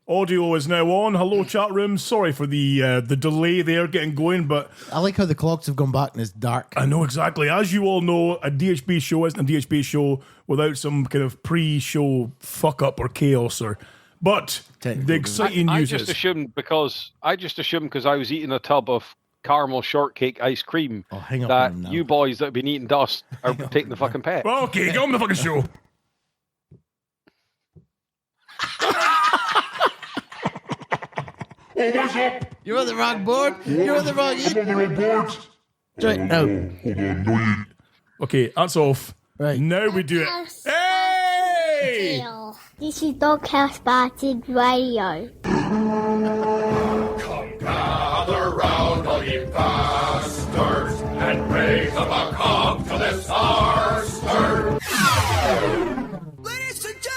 Audio is now on. Hello, chat room. Sorry for the delay there getting going, but I like how the clocks have gone back and it's dark. I know exactly. As you all know, a DHB show isn't a DHB show without some kind of pre-show fuck up or chaos But the exciting news I just assumed because I was eating a tub of caramel shortcake ice cream that you boys that have been eating dust are taking the fucking pet. Well, okay, get on the fucking show. Oh, what's up? You're on the wrong board. You're on the wrong. I'm on the wrong board. Right now. Hold on, no you. Okay, that's off. Right. Now we do it. Hey! This is Doghouse Spotted Radio. Come gather round, all ye bastards, and raise up a cock to this our stir. Ladies and gentlemen!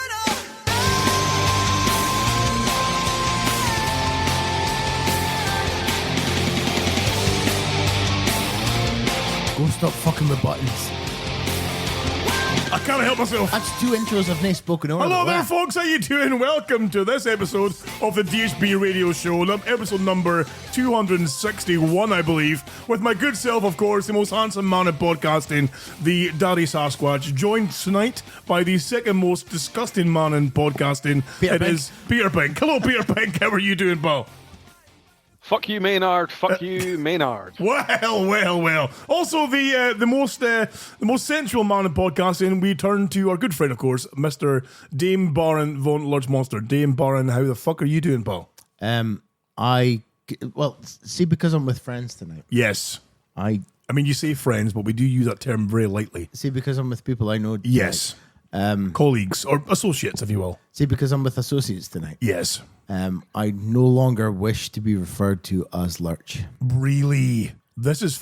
Go stop fucking with buttons. I can't help myself. That's two intros I've not spoken over. Hello there, folks. How you doing? Welcome to this episode of the DHB Radio Show, episode number 261, I believe, with my good self, of course, the most handsome man in podcasting, the Daddy Sasquatch, joined tonight by the second most disgusting man in podcasting. Peter Pink. Is Peter Pink. Hello, Peter Pink. How are you doing, pal? Fuck you, Maynard. Fuck you, Maynard. Well. Also, the most sensual man in podcasting, we turn to our good friend, of course, Mr. Dame Baron von Large Monster. Dame Baron, how the fuck are you doing, pal? See, because I'm with friends tonight. Yes. I mean, you say friends, but we do use that term very lightly. See, because I'm with people I know tonight. Yes. Colleagues or associates, if you will. See, because I'm with associates tonight. Yes. I no longer wish to be referred to as Lurch. Really? This is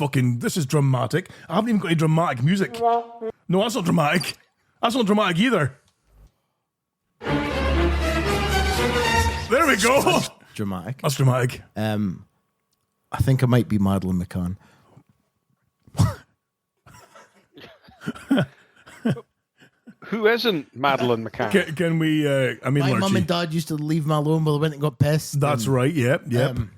dramatic. I haven't even got any dramatic music. No, that's not dramatic. That's not dramatic either. There we go. That's dramatic. That's dramatic. I think I might be Madeline McCann. Who isn't Madeline McCann? Can we? My Lurchy. mum and dad used to leave me alone while I went and got pissed. That's right. Yep.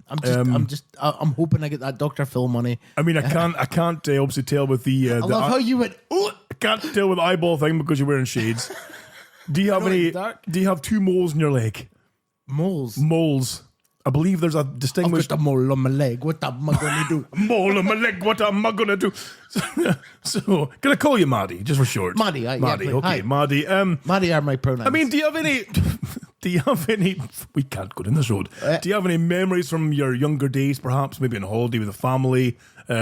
I'm hoping I get that Dr. Phil money. I mean, I can't obviously tell with the. I love how you went. Oh, I can't tell with the eyeball thing because you're wearing shades. Do you have any? Do you have two moles in your leg? Moles. Moles. I believe there's a I've distinguished got a mole on my leg. What am I going to do? mole on my leg. What am I gonna do? So, can I call you Maddie just for short? Maddie, yeah, Maddie. please. Okay, Hi. Maddie. Maddie are my pronouns. I mean, do you have any? We can't go down this road. Do you have any memories from your younger days, perhaps, maybe on holiday with a family? 'Cause,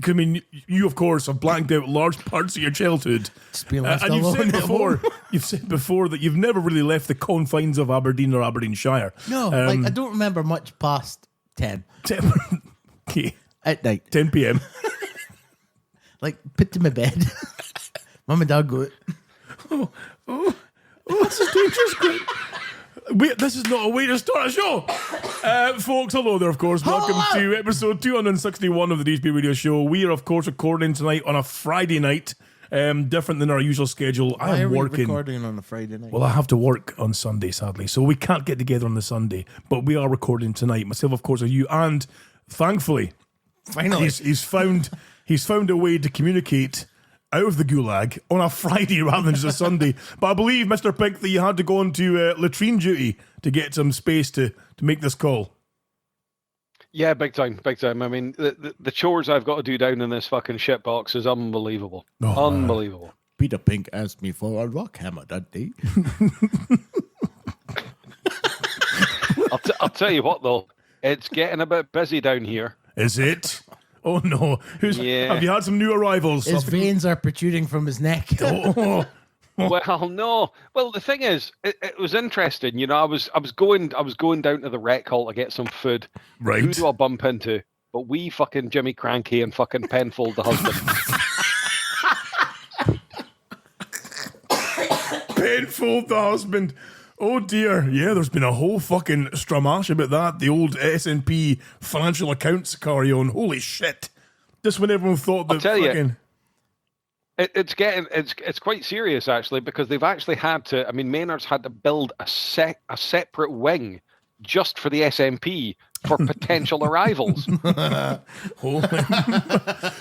I mean, you of course have blanked out large parts of your childhood. Just being left and alone at home. you've said before that you've never really left the confines of Aberdeen or Aberdeenshire. No, I don't remember much past 10 Okay, at night. 10 p.m. Like, put to my bed. Mum and dad go, This is dangerous. Great. Wait, this is not a way to start a show. Folks, hello there, of course. Welcome to episode 261 of the DHB Radio Show. We are, of course, recording tonight on a Friday night, different than our usual schedule. I why am are we working. recording on a Friday night? Well, I have to work on Sunday, sadly, so we can't get together on the Sunday. But we are recording tonight. Myself, of course, are you, and thankfully, Finally. he's found a way to communicate out of the gulag on a Friday rather than just a Sunday. But I believe, Mr. Pink, that you had to go into latrine duty to get some space to make this call. Yeah, big time. I mean, the chores I've got to do down in this fucking shitbox is unbelievable. Oh, unbelievable. Peter Pink asked me for a rock hammer that day. I'll tell you what, though. It's getting a bit busy down here. Is it? Oh, no. Yeah. Have you had some new arrivals? His veins are protruding from his neck. Oh. Well, no. Well, the thing is, it was interesting. You know, I was going down to the rec hall to get some food. Right. Who do I bump into? But we fucking Jimmy Cranky and fucking Penfold the husband. Penfold the husband. Oh dear. Yeah, there's been a whole fucking stramash about that. The old S&P financial accounts carry on. Holy shit. Just when everyone thought that I'll tell fucking... you. It's quite serious actually, because they've actually had to. I mean, Maynard's had to build a separate wing just for the SMP for potential arrivals.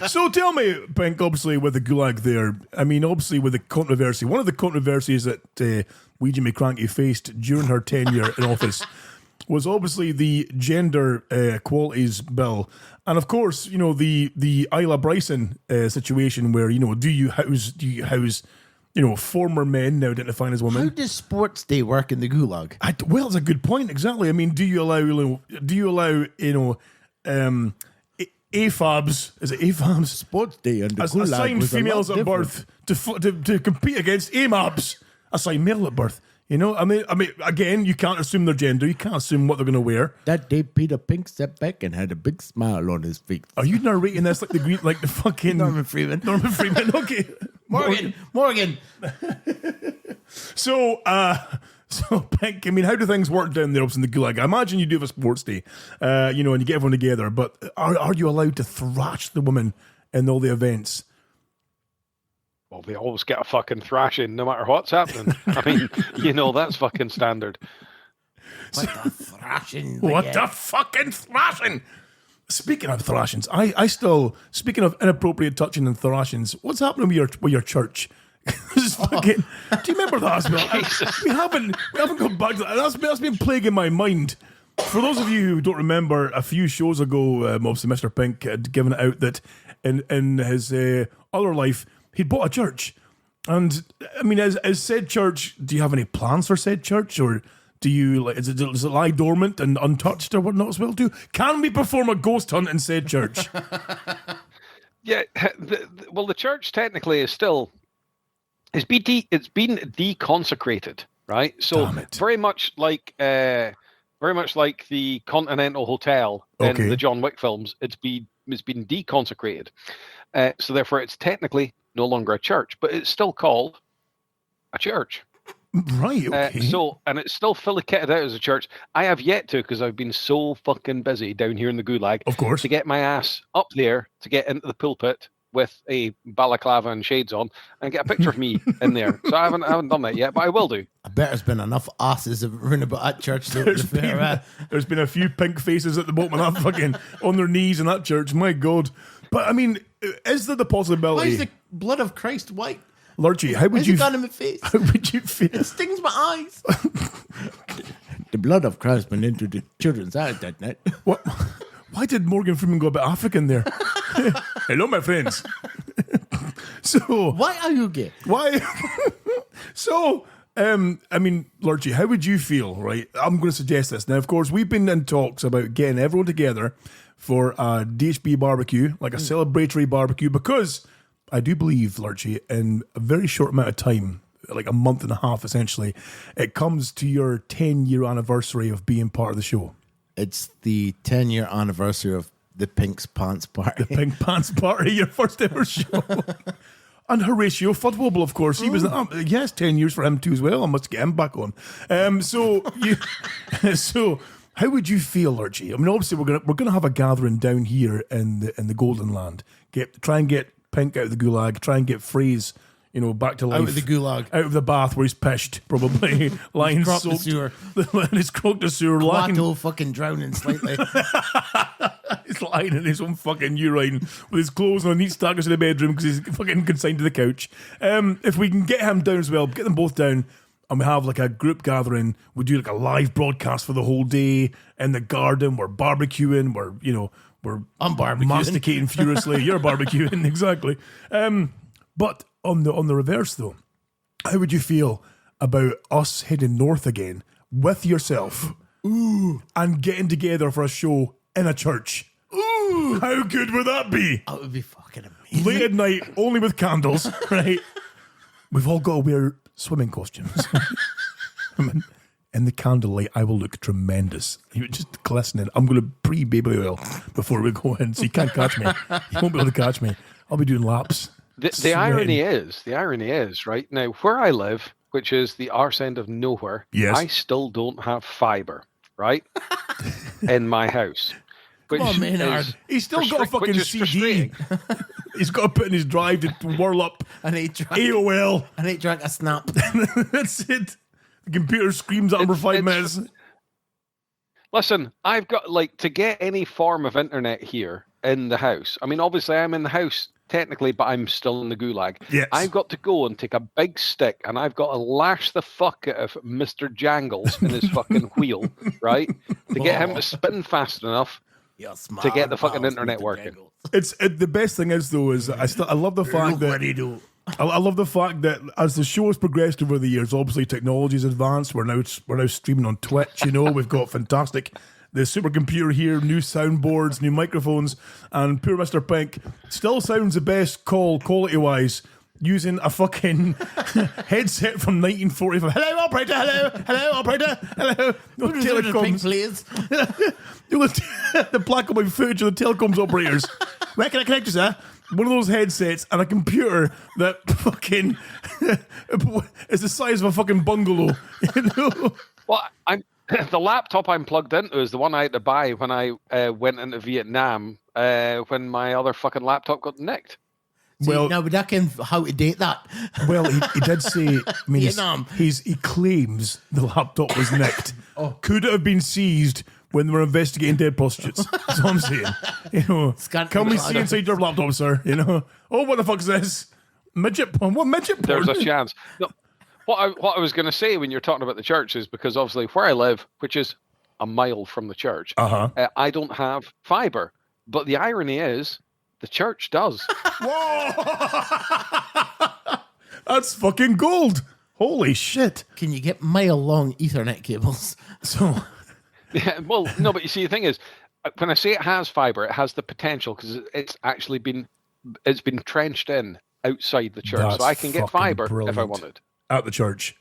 So tell me, Pink, obviously with the gulag there, I mean, obviously with the controversy, one of the controversies that Ouija McCranky faced during her tenure in office was obviously the gender equalities bill. And of course, you know, the Isla Bryson situation where, you know, do you house you know, former men now identifying as women? How does sports day work in the gulag? Well, it's a good point. Exactly. I mean, do you allow AFABs? Is it AFABs? Sports day and the As gulag assigned was females at birth to compete against AMABs assigned male at birth. You know, I mean, again, you can't assume their gender. You can't assume what they're going to wear. That day, Peter Pink stepped back and had a big smile on his face. Are you narrating this like the fucking Norman Freeman? Norman Freeman. Okay, Morgan. So Pink, I mean, how do things work down there in the gulag? I imagine you do have a sports day, you know, and you get everyone together. But are you allowed to thrash the women in all the events? Well, they always get a fucking thrashing no matter what's happening. I mean, you know, that's fucking standard. What the thrashing? What the fucking thrashing? Speaking of thrashings, I still, speaking of inappropriate touching and thrashings, what's happening with your church? This is fucking, do you remember that as well? We haven't gone back to that. That's been plaguing my mind. For those of you who don't remember, a few shows ago, obviously Mr. Pink had given it out that in his other life, he'd bought a church. And, I mean, as said church, do you have any plans for said church? Or do you, like, does it lie dormant and untouched or whatnot as well too? Can we perform a ghost hunt in said church? Yeah, the church technically is still, it's been deconsecrated, right? So very much like the Continental Hotel in the John Wick films, it's been deconsecrated. So therefore, it's technically no longer a church, but it's still called a church. Right, okay. And it's still fully kitted out as a church. I have yet to, because I've been so fucking busy down here in the gulag, of course, to get my ass up there to get into the pulpit with a balaclava and shades on and get a picture of me in there. So I haven't done that yet, but I will do. I bet there's been enough asses running about at church. There's been a few pink faces at the bottom of that fucking on their knees in that church. My God. But I mean, is there the possibility? Why is the blood of Christ white? Lurchy, how would you? Got in my face. How would you feel? It stings my eyes. The blood of Christ went into the children's eyes that night. What? Why did Morgan Freeman go a bit African there? Hello, my friends. So why are you gay? Why? So, I mean, Lurchy, how would you feel? Right, I'm going to suggest this now. Of course, we've been in talks about getting everyone together for a DHB barbecue, like a celebratory barbecue, because I do believe, Lurchy, in a very short amount of time, like a month and a half, essentially, it comes to your 10-year anniversary of being part of the show. It's the 10-year anniversary of the Pink's Pants Party. The Pink Pants Party, your first ever show. And Horatio Fudwobble, of course. He was, yes, 10 years for him too as well. I must get him back on. So how would you feel, Lurchy? I mean, obviously we're gonna have a gathering down here in the Golden Land. Try and get Pink out of the gulag. Try and get Fraze, you know, back to life. Out of the gulag. Out of the bath where he's pished, probably. Lying soaked. He's crocked the sewer. Quato fucking drowning slightly. He's lying in his own fucking urine with his clothes on neat stackers in the bedroom because he's fucking consigned to the couch. If we can get him down as well, get them both down, and we have like a group gathering, we do like a live broadcast for the whole day in the garden. We're barbecuing. I'm barbecuing. Masticating furiously. You're barbecuing, exactly. But on the reverse though, how would you feel about us heading north again with yourself and getting together for a show in a church? Ooh, how good would that be? That would be fucking amazing. Late at night, only with candles, right? We've all got to wear swimming costumes. In the candlelight, I will look tremendous. You're just glistening. I'm going to pre-baby oil before we go in, so you can't catch me. You won't be able to catch me. I'll be doing laps. The irony is, right now where I live, which is the arse end of nowhere, yes. I still don't have fibre, right, in my house. Come on, Maynard. He's still got a fucking CD. He's got to put in his drive to whirl up an AOL. And 8-track a snap. That's it. The computer screams at him for 5 minutes. Listen, I've got to get any form of internet here in the house. I mean, obviously, I'm in the house technically, but I'm still in the gulag. Yes. I've got to go and take a big stick, and I've got to lash the fuck out of Mr. Jangles in his fucking wheel, right, to get him to spin fast enough to get the fucking internet working. The best thing is though is I love the fact that I love the fact that as the show has progressed over the years, obviously technology's advanced. We're now streaming on Twitch. We've got the supercomputer here, new soundboards, new microphones, and poor Mr. Pink still sounds the best quality-wise using a fucking headset from 1945. Hello, operator. Hello, operator. Hello. No telecoms, please. The black and white footage of the telecoms operators. Where can I connect you, sir? One of those headsets and a computer that fucking is the size of a fucking bungalow. Well, the laptop I'm plugged into is the one I had to buy when I went into Vietnam when my other fucking laptop got nicked. Well, now we reckon how to date that. Well, he did say. I mean, Vietnam. he claims the laptop was nicked. Could it have been seized when they were investigating dead prostitutes? That's what I'm saying. Can we see inside your laptop, sir? Oh, what the fuck is this? Midget porn? What midget porn? There's a chance. No, what I was going to say when you're talking about the church is because obviously where I live, which is a mile from the church, I don't have fiber. But the irony is, the church does. Whoa! That's fucking gold. Holy shit. Can you get mile-long Ethernet cables? So, yeah, well, no, but you see, the thing is, when I say it has fiber, it has the potential because it's actually been trenched in outside the church, that's so I can get fiber brilliant. if I wanted. At the church.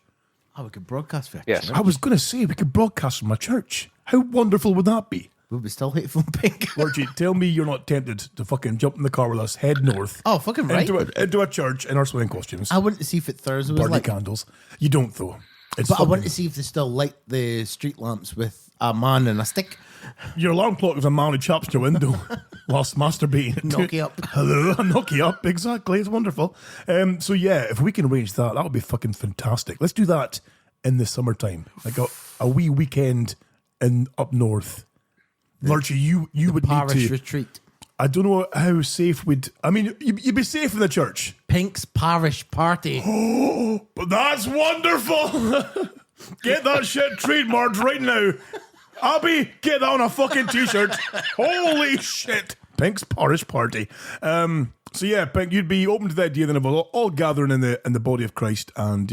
Oh, we could broadcast for Yes. I was going to say we could broadcast from a church. How wonderful would that be? Will we still hateful Pink? Lorgie, tell me you're not tempted to fucking jump in the car with us, head north. Oh, fucking right. Into a church in our swimming costumes. I wanted to see if it Thursday was Burn like. candles. You don't, though. But I want to see if they still light the street lamps with a man and a stick. Your alarm clock is a man who chops your window whilst masturbating. Knock you up. Hello, knock you up. Exactly. It's wonderful. So, yeah, if we can arrange that, that would be fucking fantastic. Let's do that in the summertime. Like a wee weekend up north. Lurchy, you would need Parish to retreat. I don't know how safe you'd be safe in the church. Pink's parish party. Oh, but that's wonderful. Get that shit trademarked right now. Abby, get that on a fucking t-shirt. Holy shit. Pink's parish party. So yeah, Pink, you'd be open to the idea then of all gathering in the body of Christ and,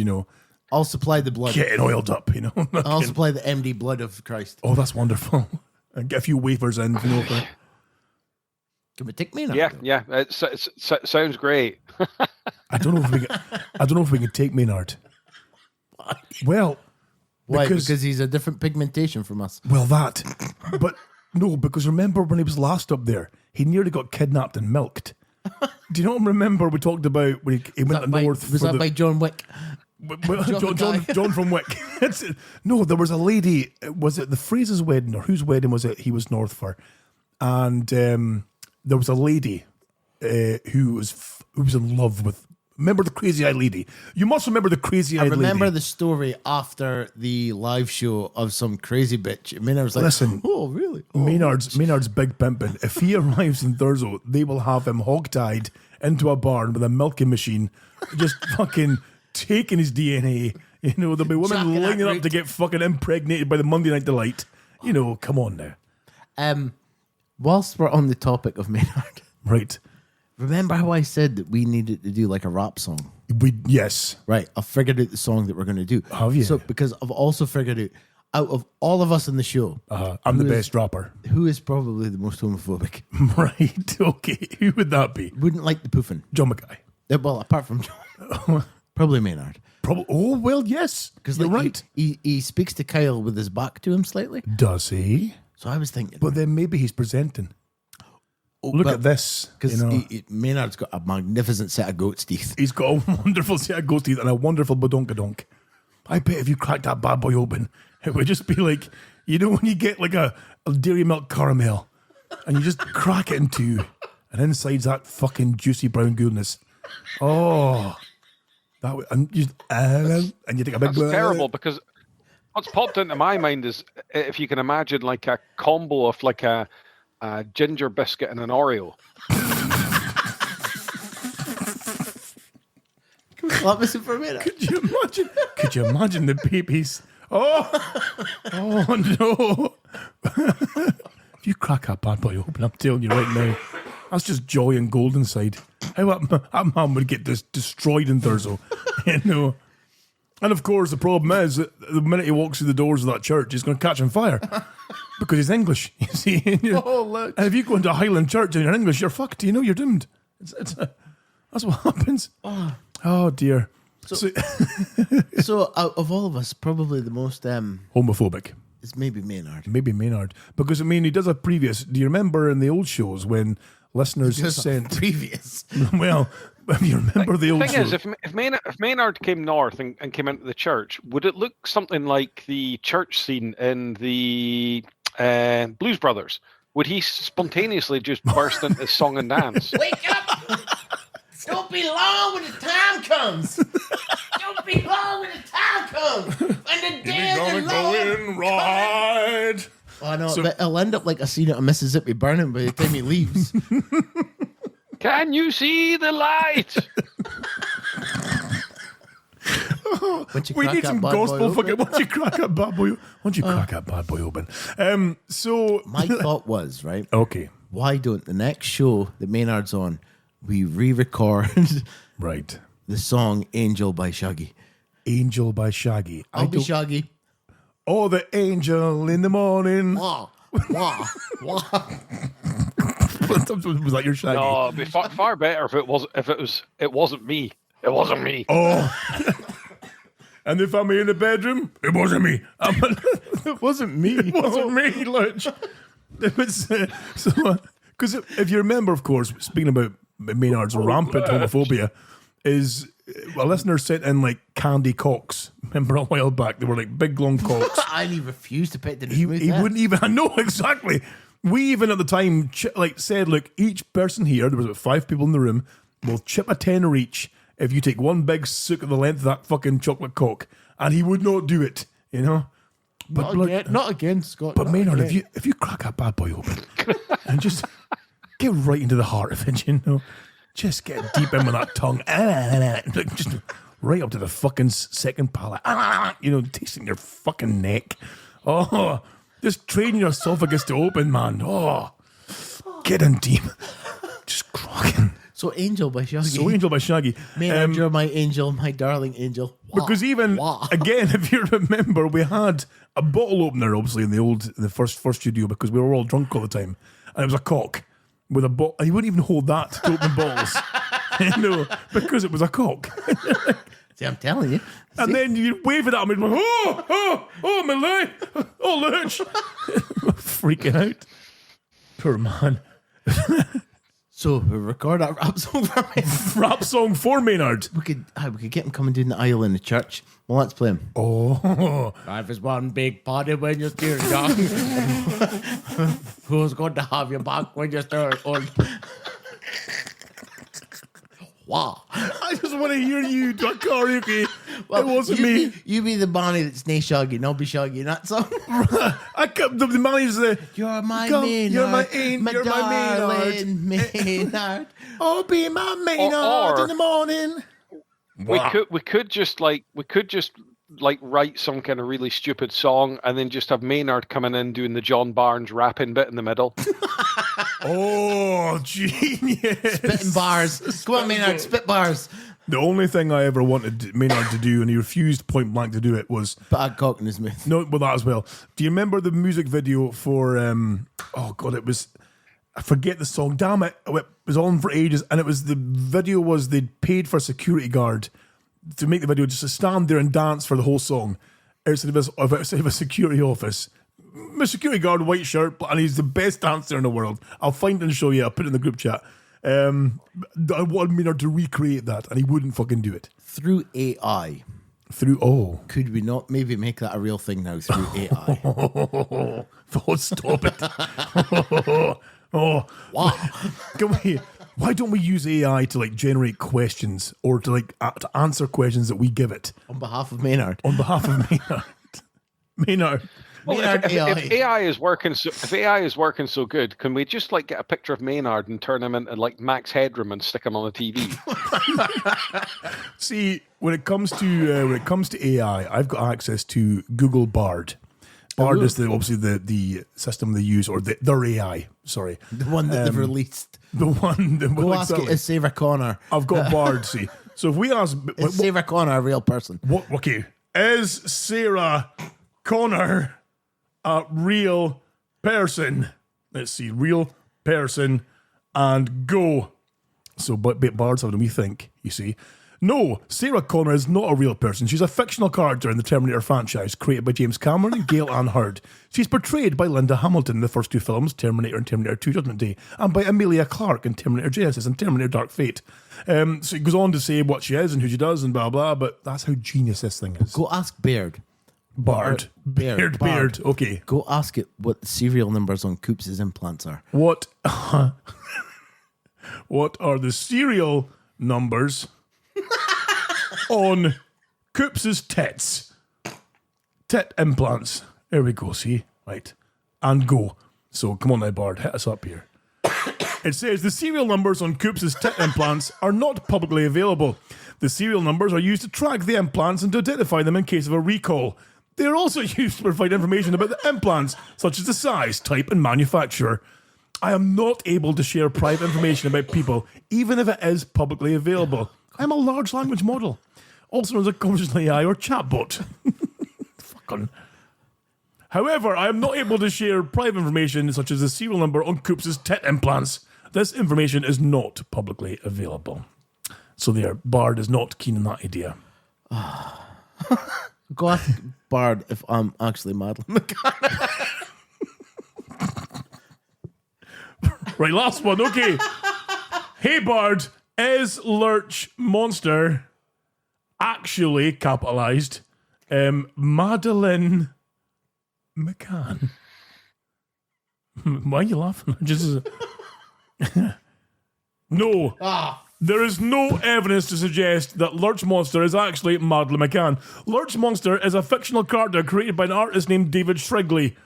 I'll supply the blood. getting oiled up, I'll supply the MD blood of Christ. Oh, that's wonderful. And get a few wafers in, for Can we take me now? Yeah. It sounds great. I don't know if we can take Maynard. Well, Why? Because he's a different pigmentation from us. well, that. But no, because remember when he was last up there, he nearly got kidnapped and milked. Do you not remember we talked about when he went north? Was that by John Wick? John from Wick. No, there was a lady. Was it the Fraser's wedding or whose wedding was it? He was north for, and there was a lady who was in love with. Remember the crazy-eyed lady? You must remember the crazy-eyed lady. I remember the story after the live show of some crazy bitch. And Maynard's like, listen, oh, really? Oh. Maynard's big pimping. If he arrives in Thurso, they will have him hog-tied into a barn with a milking machine, just fucking taking his DNA. There'll be women lining up to get fucking impregnated by the Monday Night Delight. Come on now. Whilst we're on the topic of Maynard, Right. remember how I said that we needed to do like a rap song? Yes. Right. I've figured out the song that we're going to do. Have you? So, because I've also figured out of all of us in the show, I'm the who is- best rapper. who is probably the most homophobic? Right. Okay. Who would that be? Wouldn't like the poofing. John Mackay. Well, apart from John. Probably Maynard. Probably. Oh, well, yes. Because You're right. He speaks to Kyle with his back to him slightly. Does he? So I was thinking. But then maybe he's presenting. Look at this. Because Maynard's got a magnificent set of goat's teeth. He's got a wonderful set of ghost teeth and a wonderful badonkadonk. I bet if you cracked that bad boy open, it would just be like, when you get like a dairy milk caramel and you just crack it in two and inside's that fucking juicy brown goodness. Oh. And you take a big That's terrible because What's popped into my mind is if you can imagine like a combo of like a ginger biscuit and an Oreo. What was it for a minute? Could you imagine the babies? Oh no! If you crack that bad boy open, I'm telling you right now, that's just joy and gold inside. How that man would get destroyed in Thurso, you know. And of course, the problem is that the minute he walks through the doors of that church, he's going to catch on fire because he's English. You see, and if you go into a Highland church and you're English, you're fucked. You know, you're doomed. That's what happens. Oh dear. So of all of us, probably the most Homophobic. is maybe Maynard. Maybe Maynard. Because, I mean, he does a previous... Do you remember in the old shows when listeners sent... Previous. Well, if you remember the old The thing shows... is, if Maynard came north and came into the church, would it look something like the church scene in the Blues Brothers? Would he spontaneously just burst into song and dance? Wake up! Don't be long when the time comes. Don't be long when the time comes. When the day Gonna go in right. Oh no, it'll end up like a scene of Mississippi Burning by the time he leaves. Can you see the light? We need some gospel fucking... Once you crack that bad boy open. So... My thought was, right? Okay. Why don't the next show that Maynard's on, we re-record Right. the song Angel by Shaggy. Angel by Shaggy. I'll be Shaggy. Oh, the angel in the morning. Wah, wah, wah. Was that your Shaggy? No, it'd be far better if it wasn't me. It wasn't me. Oh. And if I'm in the bedroom, it wasn't me. It wasn't me. It wasn't me, Lurch. It was because if you remember, of course, speaking about Maynard's rampant homophobia, is a listener sent in like candy cocks. Remember a while back, they were like big long cocks. And he refused to pet the He wouldn't even. I know exactly. We even at the time said, look, each person here, there was about 5 people in the room, will chip a tenner each if you take one big sook of the length of that fucking chocolate cock, and he would not do it. You know. But not again, Scott. But Maynard, if you crack that bad boy open and just get right into the heart of it, you know, just get deep in with that tongue, just right up to the fucking second palate, you know, tasting your fucking neck. Oh, just training your esophagus to open, man. Oh, get in deep, just cracking. So Angel by Shaggy. Maynard, you're my angel, my darling angel. Wah, Because even again, if you remember, we had a bottle opener, obviously in the first studio, because we were all drunk all the time, and it was a cock with a bottle. You wouldn't even hold that to open bottles, you know, because it was a cock. See, I'm telling you. And then you wave it at him and go, oh, my leg, oh, Lurch, freaking out. Poor man. So we record that rap song for me. Rap song for Maynard. We could get him coming down the aisle in the church. Well, let's play him. Oh, Life is one big party when you're still young. Who's going to have your back when you're still old? Wow. I just want to hear you do a karaoke. Well, it wasn't me. You be the Bonnie that's nae Shaggy, and I'll be Shaggy in that song. The money's the. You're my Come, Maynard. you're my darling Maynard. Oh, be my Maynard in the morning. We could just write some kind of really stupid song and then just have Maynard coming in doing the John Barnes rapping bit in the middle. Oh, genius. Spitting bars. Come on, Maynard, spit bars. The only thing I ever wanted Maynard to do, and he refused point blank to do it, was... Put a cock in his mouth. No, well, that as well. Do you remember the music video for... oh, God, it was... I forget the song. Damn it. It was on for ages, and the video was they'd paid for a security guard to make the video just to stand there and dance for the whole song outside of a security office. My security guard, white shirt, and he's the best dancer in the world. I'll find it and show you. I'll put it in the group chat. I wanted Maynard to recreate that, and he wouldn't fucking do it. Through AI. Could we not maybe make that a real thing now through AI? Oh, stop it. Oh, wow. Why don't we use AI to generate questions or to answer questions that we give it On behalf of Maynard. Maynard. Well, Maynard if AI. AI is working so good, can we just like get a picture of Maynard and turn him into like Max Headroom and stick him on the TV? See, when it comes to AI, I've got access to Google Bard. Bard is obviously the system they use, or their AI. Sorry, The one that they've released. the one. Go ask it, is Sarah Connor. I've got Bard. See, so if we ask, Is Sarah Connor a real person? okay, is Sarah Connor a real person? Let's see, real person, and go. So, but Bard's having me think. You see. No, Sarah Connor is not a real person. She's a fictional character in the Terminator franchise, created by James Cameron and Gail Ann Hurd. She's portrayed by Linda Hamilton in the first two films, Terminator and Terminator 2 Judgment Day, and by Emilia Clarke in Terminator Genesis and Terminator Dark Fate. So it goes on to say what she is and who she does and blah, blah, but that's how genius this thing is. Go ask Baird. Bard. Baird. Beard. Okay. Go ask it what the serial numbers on Coops' implants are. What are the serial numbers on Coops' tits? Tit implants. There we go, see? Right. And go. So come on now, Bard, hit us up here. It says the serial numbers on Coops' tit implants are not publicly available. The serial numbers are used to track the implants and to identify them in case of a recall. They are also used to provide information about the implants, such as the size, type, and manufacturer. I am not able to share private information about people, even if it is publicly available. I'm a large language model, also known as a conversational AI or chatbot. Fucking. However, I am not able to share private information, such as the serial number on Coops' tit implants. This information is not publicly available. So there, Bard is not keen on that idea. Go ask Bard if I'm actually Madeline McCann. Right, last one. Okay. Hey, Bard, is Lurch Monster actually capitalized Madeline McCann? Why are you laughing? Just no. There is no evidence to suggest that Lurch Monster is actually Madeline McCann. Lurch Monster is a fictional character created by an artist named David Shrigley.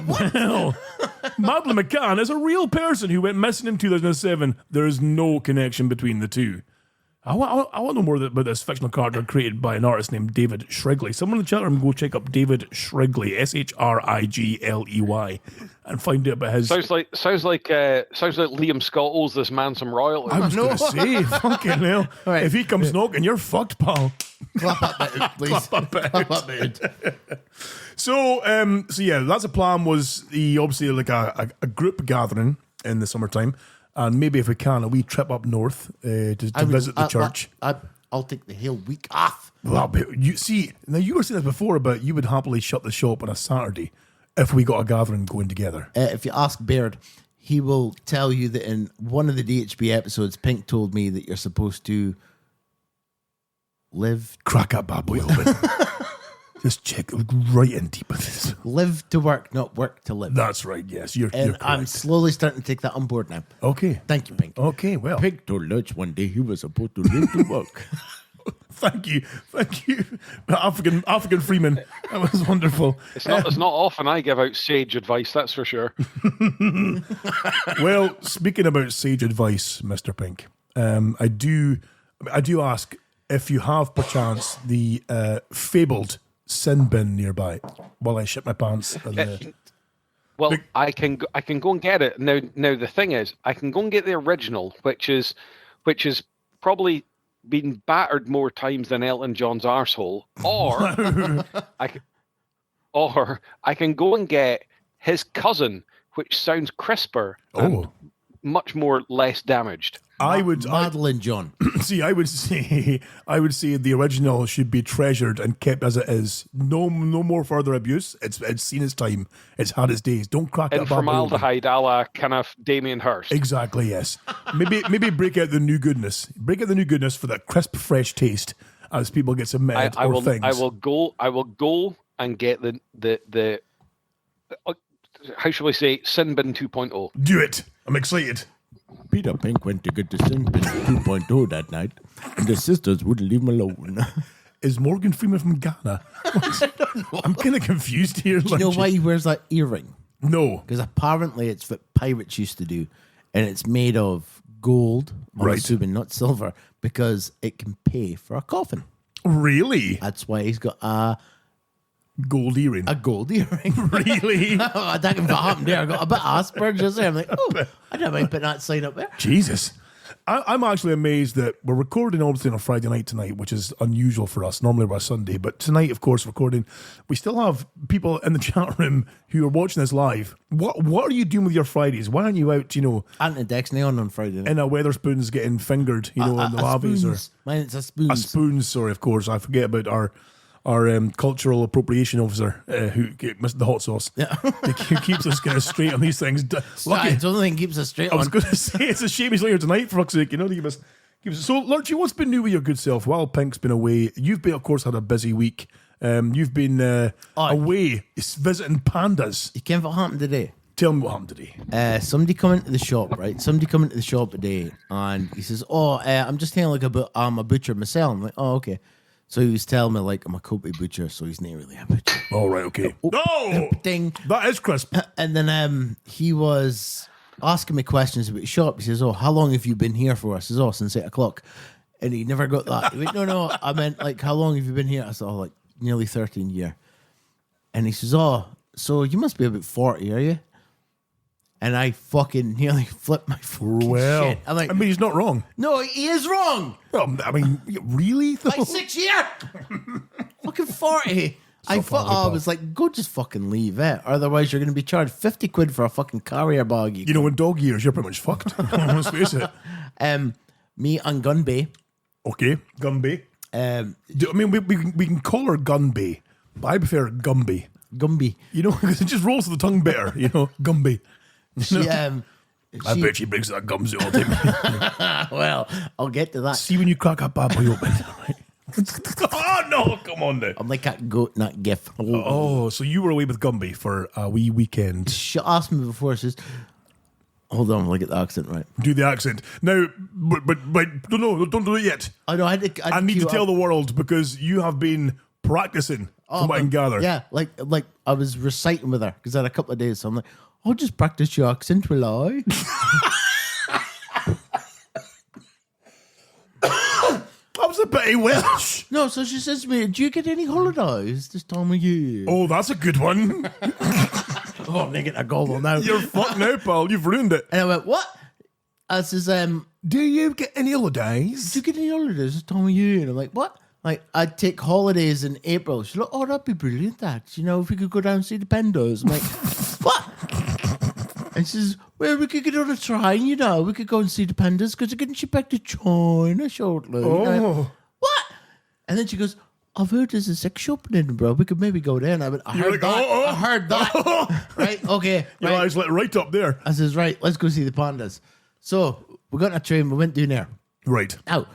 Well, Madeline McCann is a real person who went missing in 2007. There is no connection between the two. I want to know more about this fictional character created by an artist named David Shrigley. Someone in the chat room go check up David Shrigley, Shrigley, and find out about his. Sounds like Liam Scott owes this man some royalties. I was going to say, fucking hell. Right. If he comes knocking, you're fucked, pal. Clap up it, please. Clap up it. Clap up it. So yeah, that's the plan. Was obviously like a group gathering in the summertime. And maybe if we can, a wee trip up north to visit the church. I'll take the whole week off. Well, but you see, now you were saying this before about you would happily shut the shop on a Saturday if we got a gathering going together. If you ask Baird, he will tell you that in one of the DHB episodes, Pink told me that you're supposed to live. Crack that bad boy open. Just check right in deep with this. Live to work, not work to live. That's right, yes. You're And correct. I'm slowly starting to take that on board now. Okay. Thank you, Pink. Okay, well. Pink told Lurch one day he was supposed to live to work. Thank you. African Freeman. That was wonderful. It's not often I give out sage advice, that's for sure. Well, speaking about sage advice, Mr. Pink, I do ask if you have perchance the fabled sin bin nearby while I shit my pants. Well, I can go and get it. Now the thing is, I can go and get the original, which is probably been battered more times than Elton John's arsehole, or I can go and get his cousin, which sounds crisper and much more less damaged. Madeline John. See, I would say the original should be treasured and kept as it is. No more further abuse. It's seen its time. It's had its days. Don't crack that In formaldehyde, a la kind of Damien Hirst. Exactly. Yes. Maybe break out the new goodness. Break out the new goodness for that crisp, fresh taste as people get submitted I will go and get the how shall we say, Sin Bin 2.0. Do it. I'm excited. Peter Pink went to get the Sin Bin 2.0 that night, and the sisters wouldn't leave him alone. is Morgan Freeman from Ghana? I'm kind of confused here. Do you know why he wears that earring? No. Because apparently it's what pirates used to do, and it's made of gold, I'm Right. assuming, not silver, because it can pay for a coffin. Really? That's why he's got a Gold earring. gold earring. Really? I think what happened there. I got a bit Asperger's there. I'm like, oh, I don't mind putting that sign up there. Jesus. I'm actually amazed that we're recording obviously on a Friday night tonight, which is unusual for us. Normally we're Sunday, but tonight, of course, recording. We still have people in the chat room who are watching this live. What are you doing with your Fridays? Why aren't you out, Anti-Dexneon on Friday night. in a Weatherspoons getting fingered, in the lobbies? Spoons. Mine, it's a spoon. A spoon, sorry, of course. I forget about our cultural appropriation officer who missed the hot sauce. Yeah. Who keeps us kind of straight on these things. Lucky. It's the only thing keeps us straight I was on. going to say, it's a shame he's not here tonight, for fuck's sake, to give us. So, Lurchy, what's been new with your good self? While Pink's been away, you've been, of course, had a busy week. You've been away visiting pandas. You can't what happened today. Tell me what happened today. Somebody come into the shop, right? Somebody come into the shop today, and he says, I'm just telling I'm a butcher myself. I'm like, oh, okay. So he was telling me, like, I'm a copy butcher, so he's not really a butcher. All right, okay. No! Ding. That is crisp. And then he was asking me questions about the shop. He says, how long have you been here for? I says, since 8 o'clock. And he never got that. He went, no, I meant, like, how long have you been here? I said, like, nearly 13 years. And he says, so you must be about 40, are you? And I fucking nearly flipped my fucking shit. I'm like, he's not wrong. no, he is wrong. Well, really? Though? Like 6 years. Fucking 40. I was like, go just fucking leave it. Otherwise, you're going to be charged 50 quid for a fucking carrier bag. You know, in dog years, you're pretty much fucked. Let's face it. Me and Gunbay. Okay, Gumby. We can call her Gunby, but I prefer Gumby. Gumby. Because it just rolls to the tongue better, Gumby. She, I bet she brings that gums all the time. well, I'll get to that. See when you crack a bad boy open. Right? Oh, no, come on now. I'm like that goat, not GIF. Oh, so you were away with Gumby for a wee weekend. She asked me before, she says, hold on, I'll get the accent right. Do the accent. Now, but no, don't do it yet. I know, I need to tell the world because you have been practicing from what I can gather. Yeah, like I was reciting with her because I had a couple of days, so I'm like, I'll just practice your accent, will I? That was a bit Welsh. No, so she says to me, do you get any holidays this time of year? Oh, that's a good one. I'm making a gobble now. You're fucked now, pal. You've ruined it. And I went, what? I says, do you get any holidays? do you get any holidays this time of year? And I'm like, what? Like, I'd take holidays in April. She's like, that'd be brilliant, that. If we could go down and see the pandas. I'm like, what? And she says, well, we could get on a train, we could go and see the pandas because they're getting shipped back to China shortly. Oh. What? And then she goes, I've heard there's a sex shop in Edinburgh. We could maybe go there. And I went, I heard that. Right, okay. Your eyes lit right up there. I says, right, let's go see the pandas. So we got on a train. We went down there. Right. Now,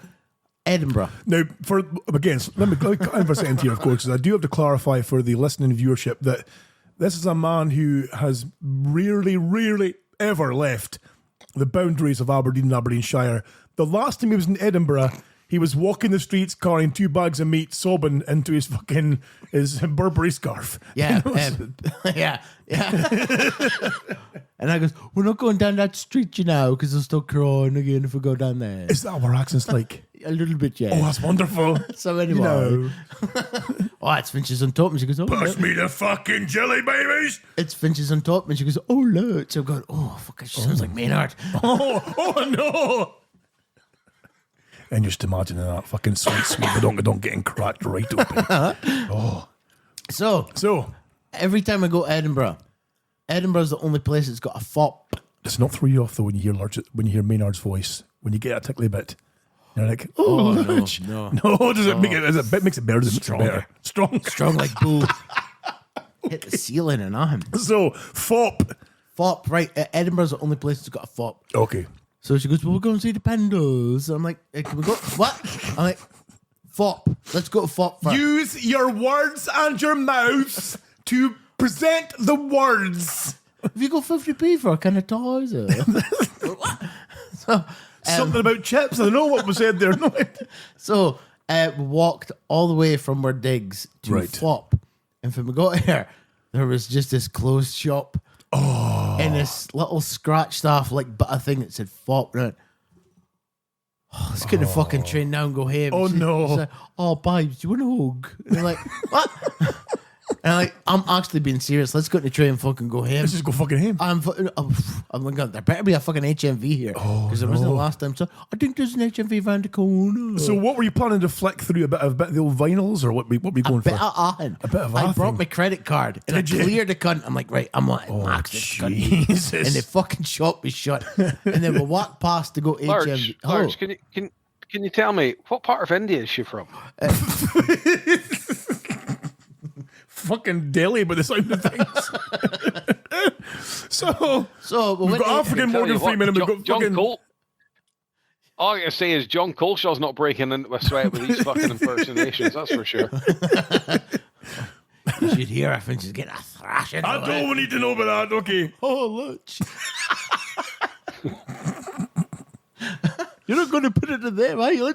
Edinburgh. Now, let me cut in for a second here, of course, because I do have to clarify for the listening viewership that this is a man who has rarely ever left the boundaries of Aberdeen and Aberdeenshire. The last time he was in Edinburgh, he was walking the streets carrying 2 bags of meat, sobbing into his Burberry scarf. Yeah, yeah. And I goes, we're not going down that street, because I'll start crying again if we go down there. Is that what our accent's like? A little bit, yeah. Oh, that's wonderful. So anyway. It's Finches on top. And she goes, Pass me the fucking jelly babies. It's Finches on top. And she goes, look. So I'm going, fuck, she sounds like Maynard. Oh, no. And just imagining that fucking sweet badongadon getting cracked right open. So, every time I go to Edinburgh's the only place that's got a fop. It's not throw you off though when you hear Maynard's voice. When you get a tickly bit. You're like, Lurch. No. Does it make it makes it better? Does it make it better? Strong like bull. Hit the ceiling and on him. So, fop. Fop, right. Edinburgh's the only place that's got a fop. Okay. So she goes, well, we're going to see the pandas. I'm like, can we go? What? I'm like, fop. Let's go to fop first. Use your words and your mouths to present the words. If you go 50p for a kind of toys. What? So, something about chips. I don't know what was said there. No. So We walked all the way from our digs to Flop. And when we got here, there was just this closed shop. Oh. And this little scratched off like butter thing that said Flop. And I went, let's get the fucking train now and go home. Oh, no. She's like, oh, babes, do you want a hug? And I'm like, what? And I'm like, I'm actually being serious. Let's go to the train and fucking go home. Let's just go fucking home. I'm like, there better be a fucking HMV here. Because there wasn't the last time. So I think there's an HMV around the corner. So what were you planning to flick through? A bit of the old vinyls, or what were you going for? A bit of I brought my credit card and I cleared the cunt. I'm like, right, I'm like, max this cunt. And the fucking shop was shut. And then we walked past to go HMV. Large, can you tell me what part of India is she from? Fucking Delhi, by the sound of things. so we've got African Morgan Freeman, and we've got John fucking Cole. All I can say is John Colshaw's not breaking into a sweat with these fucking impersonations. That's for sure. You should hear her when she's getting a thrashing. I don't need to know about that. Okay. Oh, look. You're not going to put it to them, are you?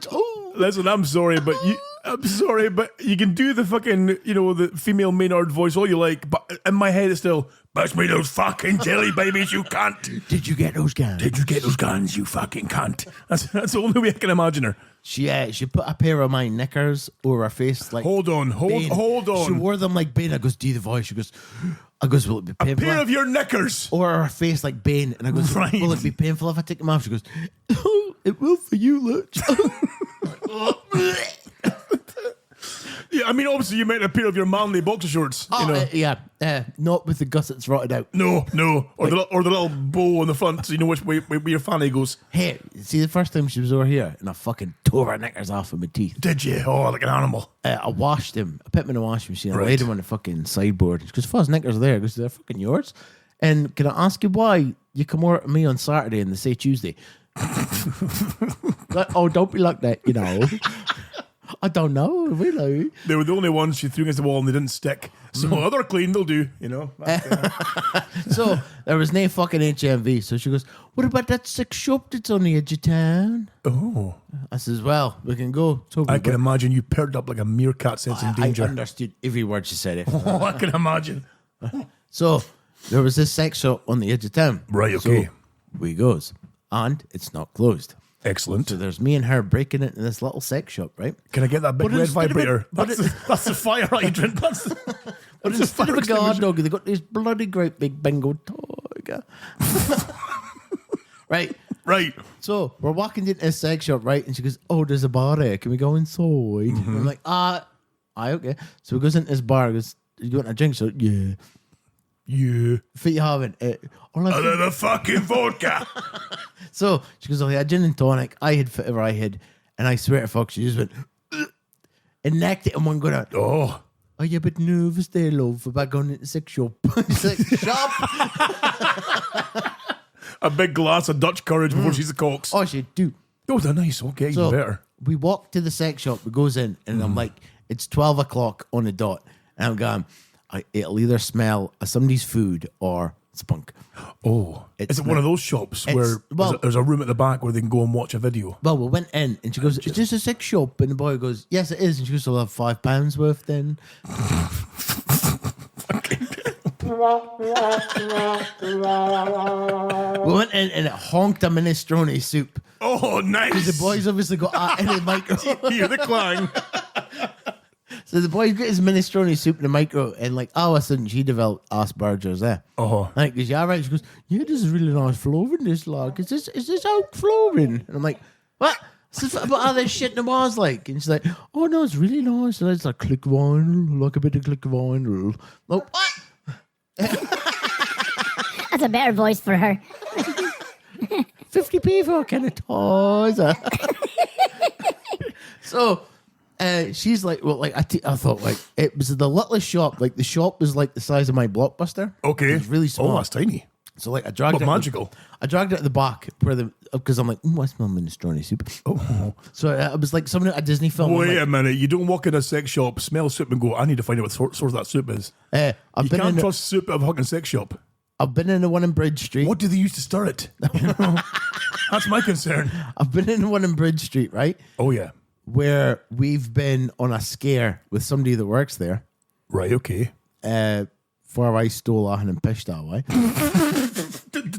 Listen, I'm sorry, but you can do the fucking, the female Maynard voice all you like, but in my head it's still, pass me those fucking jelly babies, you cunt. Did you get those guns? Did you get those guns, you fucking cunt? That's the only way I can imagine her. She put a pair of my knickers over her face. Like, hold on. She wore them like Bane. I goes, do the voice. She goes, will it be painful? A pair of your knickers. Or her face like Bane. And I goes, right. Will it be painful if I take them off? She goes, oh, it will for you, look. Yeah, I mean, obviously you meant a pair of your manly boxer shorts. Not with the gussets rotted out. No, or the little bow on the front, so you know which way your fanny goes. Hey, see, the first time she was over here, and I fucking tore her knickers off with my teeth. Did you? Oh, like an animal. I washed them. I put them in the washing machine. I laid them on the fucking sideboard. She goes, "Fuzz knickers are there." I goes, "They're fucking yours." And can I ask you why you come over to me on Saturday and they say Tuesday? Like, oh, don't be like that, I don't know, really. They were the only ones she threw against the wall and they didn't stick. So other clean, they'll do, So there was no fucking HMV. So she goes, what about that sex shop that's on the edge of town? Oh. I says, well, we can go. I can imagine you paired up like a meerkat sensing danger. I understood every word she said. I can imagine. So there was this sex shop on the edge of town. Right, okay. So we goes. And it's not closed. Excellent. So there's me and her breaking into this little sex shop, right? Can I get that big red vibrator? That's the fire hydrant. But instead of a guard dog, they got this bloody great big Bengal tiger. Right. So we're walking into this sex shop, right? And she goes, oh, there's a bar there. Can we go inside? Mm-hmm. And I'm like, okay. So we goes into this bar. Goes, you want a drink? So, yeah. Yeah. What you having? Another fucking vodka. So she goes, oh, yeah, gin and tonic. I had whatever I had. And I swear to fuck, she just went and necked it and one going out. Oh. Are you a bit nervous there, love, about going into the sex shop? She's like, shop. A big glass of Dutch courage before she's a cox. Oh, she do. Oh, they're nice. Okay, so even better. We walk to the sex shop. We goes in and I'm like, it's 12 o'clock on the dot. And I'm going, it'll either smell of somebody's food or spunk. Oh, is it one of those shops where there's a room at the back where they can go and watch a video? Well, we went in and she goes, is this a sex shop? And the boy goes, yes, it is. And she goes, I'll have £5 worth then. We went in and it honked a minestrone soup. Oh, nice. Because the boys obviously got in the micro. Hear the clang. So the boy got his minestrone soup in the micro, and like all of a sudden she developed Asperger's there. Like, goes, yeah, right. She goes, yeah, this is really nice flooring, this log. Is this oak flooring? And I'm like, what? But how they shit in the walls like? And she's like, oh no, it's really nice. And it's like click vinyl, like a bit of click vinyl. Like, what? That's a better voice for her. 50p for a kind of toys. So. She's like, well, like I thought, like it was the littlest shop. Like the shop was like the size of my Blockbuster. Okay, it was really small. Oh, that's tiny. So like I dragged it. Magical. I dragged it at the back because I'm like, I smell minestrone soup. Oh, so it was like something a Disney film. Wait a minute, you don't walk in a sex shop, smell soup, and go, I need to find out what source that soup is. You can't trust soup at a fucking sex shop. I've been in the one in Bridge Street. What do they use to stir it? That's my concern. I've been in the one in Bridge Street, right? Oh yeah. where we've been on a scare with somebody that works there. Right, okay. For I stole Ahan and Pish that way.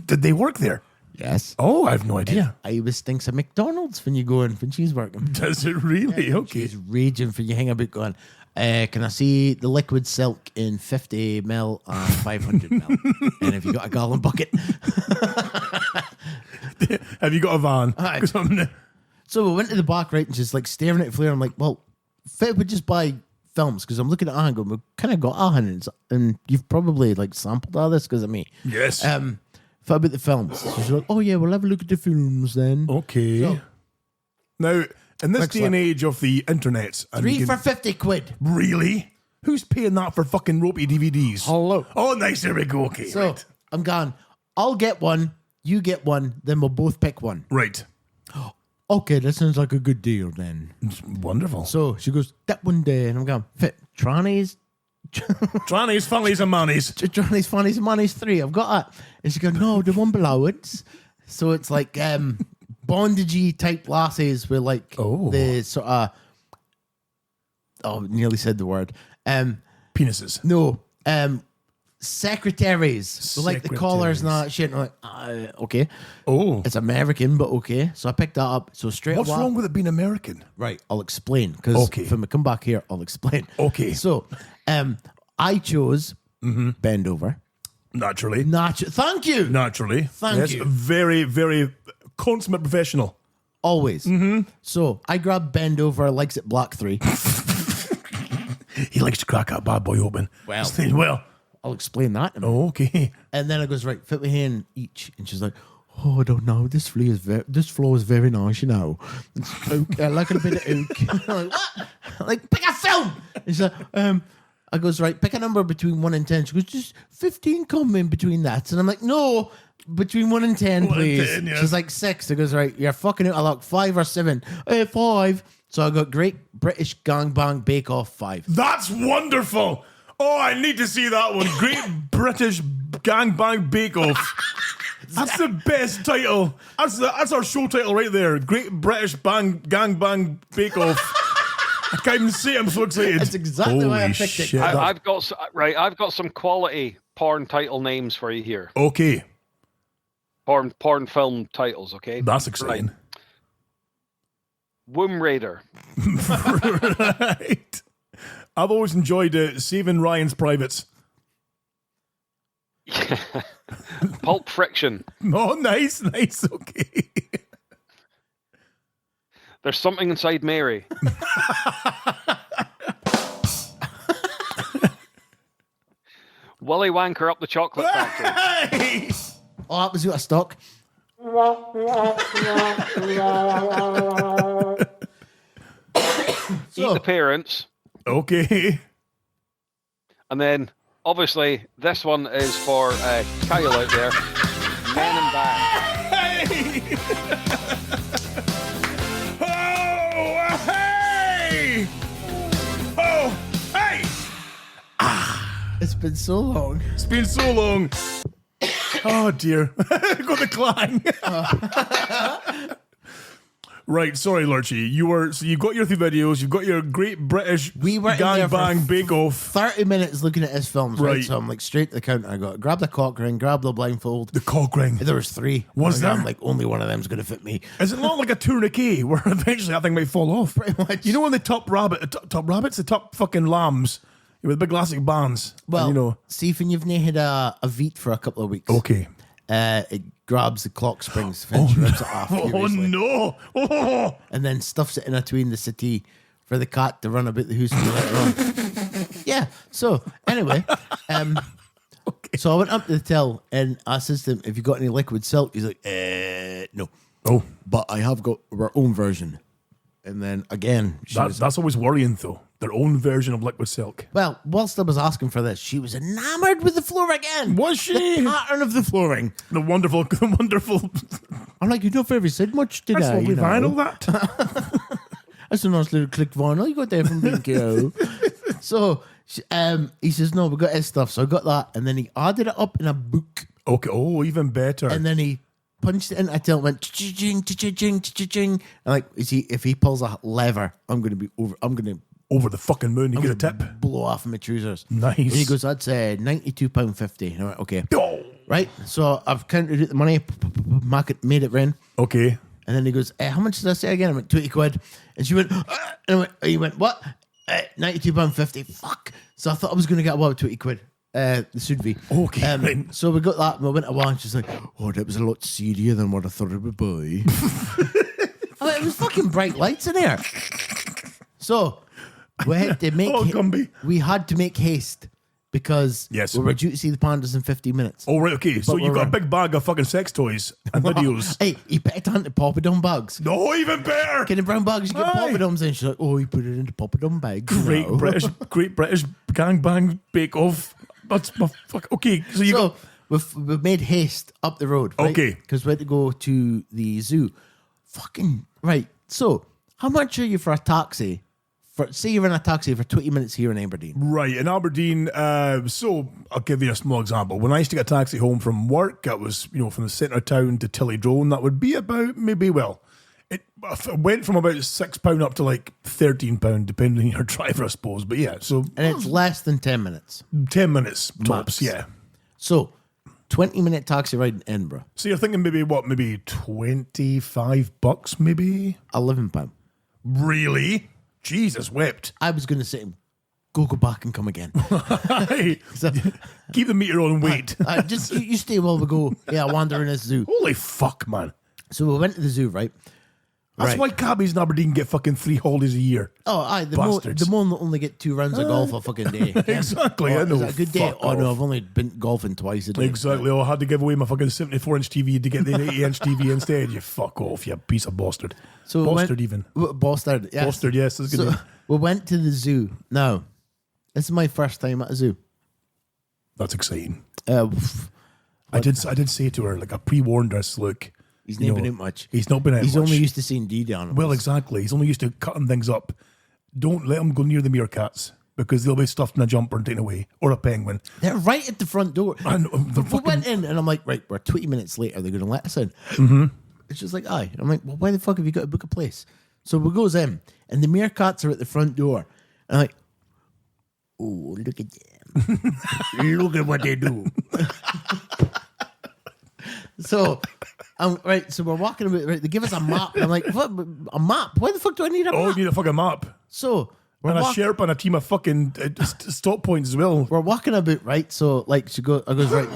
Did they work there? Yes. Oh, I have no idea. I always thinks of McDonald's when you go in when she's working. Does it really? Okay. She's raging for you hang about going, can I see the liquid silk in 50 ml and 500 ml? And have you got a gallon bucket? Have you got a van? Aye. 'Cause So we went to the back, right, and she's like staring at Flair. I'm like, well, Fit would just buy films because I'm looking at Ahan going, we kind of got Ahan, and you've probably like sampled all this because of me. Yes. Fit about the films. So she's like, oh yeah, we'll have a look at the films then. Okay. So- Now, in this day and Excellent. age of the internet, and 3 you for can- 50 quid. really? Who's paying that for fucking ropey DVDs? Hello. Oh, nice. There we go. Okay. So I'm gone. I'll get one. You get one. Then we'll both pick one. Right. Okay, that sounds like a good deal then. It's wonderful. So she goes, that one day. And I'm going, Fit, trannies, Trannies, funnies, and manies. trannies, funnies, and money's 3. I've got that. And she goes, no, the one below it. So it's like bondagey type lasses with like Oh. the sort of, nearly said the word. Penises. No, secretaries. With like the collars and all that shit. And I'm like, okay. Oh. It's American, but okay. So I picked that up. So straight What's away. wrong with it being American? Right, I'll explain. Because Okay. when we come back here, I'll explain. Okay. So I chose Bend Over. Naturally. Thank you. Naturally. Thank yes, you. Very, very consummate professional. Always. So I grabbed Bend Over, likes it Black 3. He likes to crack that bad boy open. Well. Well. I'll explain that in a minute. Okay. And then I goes, right, fit my hand each. And she's like, oh, I don't know. This floor is very nice, you know. It's oak. I like a bit of oak. I'm like, what? I'm like, pick a film. And she's like, I goes, right, pick a number between 1 and 10. She goes, just 15 come in between that. And I'm like, no, between 1 and 10, 1 and please. 10, yeah. She's like, 6. I goes, right, you're fucking out. I like 5 or 7. 5. So I got Great British Gangbang Bake Off 5. That's wonderful. Oh, I need to see that one. Great British Gangbang Bake Off. That's the best title. That's our show title right there. Great British Gangbang Bake Off. I can't even say it, I'm so excited. That's exactly why I Holy picked it. shit, I've got some quality porn title names for you here. Okay, Porn film titles, okay? that's exciting. Right. Womb Raider. Right. I've always enjoyed Saving Ryan's Privates. Pulp Friction. Oh, nice. Okay. There's Something Inside Mary. Willy Wanker Up the Chocolate Factory. Hey! Oh, that was out of stock. Eat the Parents. Okay. And then, obviously, this one is for Kyle out there. Men in Back. Hey! Oh, hey! Oh, hey! It's been so long. It's been so long. Oh dear. Got the clang. Right, sorry, Lurchy. You got your 3 videos. You've got your Great British We were in there for Gangbang Bake Off. 30 minutes looking at his films, right? Right. So I'm like straight to the counter. I got grab the cock ring, grab the blindfold. The cock ring. There was 3. Was I'm there? like, only one of them's going to fit me. Is it not like a tourniquet where eventually that thing might fall off? Pretty much. You know when the top rabbits, the top fucking lambs with big elastic bands. Well, and, you know. see, when you've not had a Veet for a couple of weeks, Okay. it grabs the clock springs, rips it off. Oh furiously, no! Oh. and then stuffs it in between the city for the cat to run about the house later on. Yeah. So anyway, so I went up to the till and I says to him, "Have you got any liquid silk?" He's like, "No." Oh, But I have got our own version. And then again, that's always worrying though. Their own version of liquid silk. well, whilst I was asking for this, she was enamored with the floor again. Was she? The pattern of the flooring. The wonderful. I'm like, you don't very said much today. That's lovely you know. vinyl. That. That's a nice little click vinyl you got there from Binko. So he says, no, we got his stuff. So I got that. And then he added it up in a book. Okay. Oh, even better. And then he punched it in. I tell him, went ching, ching, ching. Like, if he pulls a lever, I'm going to be over. I'm going to Over the fucking moon, you get a tip. blow off my trousers. Nice. And he goes, that's £92.50. And I went, okay. Oh. Right. So I've counted out the money, made it ring. Okay. And then he goes, how much did I say again? I went, 20 quid. And she went, and he went, what? £92.50. Fuck. So I thought I was going to get about 20 quid. The sous vide. Okay. Right. So we got that and we went to one. She's like, oh, that was a lot seedier than what I thought it would be. I mean, it was fucking bright lights in there. So we had to make we had to make haste because we were due to see the pandas in 15 minutes. Oh, right, okay. So you got a big bag of fucking sex toys and videos. Hey, he put it onto Poppadom bags. No, even better. Kind of brown bags, you get Poppadoms in. She's like, oh, he put it into Poppadom bags. Great British gangbang bake off. That's my fuck. Okay, so we've made haste up the road, right? Okay. Because we had to go to the zoo. Fucking right. So, how much are you for a taxi? Say you're in a taxi for 20 minutes here in Aberdeen. Right, in Aberdeen, so I'll give you a small example. When I used to get a taxi home from work, that was, from the centre of town to Tillydrone, that would be about, it went from about £6 up to like £13, depending on your driver, I suppose. But yeah, so. And it's less than 10 minutes. 10 minutes tops, yeah. So, 20-minute taxi ride in Edinburgh. So you're thinking maybe $25, maybe? £11. Really? Jesus wept. I was going to say, go back and come again. So, keep the meter on wait. Just you stay while we go. Yeah, wander in this zoo. Holy fuck, man. So we went to the zoo, right? That's why cabbies in Aberdeen get fucking 3 holidays a year. Oh, aye. The Moan only get 2 rounds of golf a fucking day. Exactly. I know. Is that a good day? Oh, no, I've only been golfing twice a day. Exactly. Oh, I had to give away my fucking 74-inch TV to get the 80-inch TV instead. You fuck off, you piece of bastard. So bastard even. Bastard, yes. Bastard, yes. That's good. So we went to the zoo. Now, this is my first time at a zoo. That's exciting. I did say to her, like, I pre-warned her, look, he's not been out much. He's not been out much. He's only used to seeing dead animals. Well, exactly. He's only used to cutting things up. Don't let him go near the meerkats because they'll be stuffed in a jumper and taken away. Or a penguin. They're right at the front door. And we went in and I'm like, right, we're 20 minutes late. Are they going to let us in? Mm-hmm. It's just like, aye. And I'm like, well, why the fuck have you got to book a place? So we goes in and the meerkats are at the front door. And I'm like, oh, look at them. Look at what they do. So, right, so we're walking about, right, they give us a map. And I'm like, what? A map? Why the fuck do I need a map? Oh, you need a fucking map. So, and a Sherpa and a team of fucking stop points as well. We're walking about, right? So, like, I goes, right,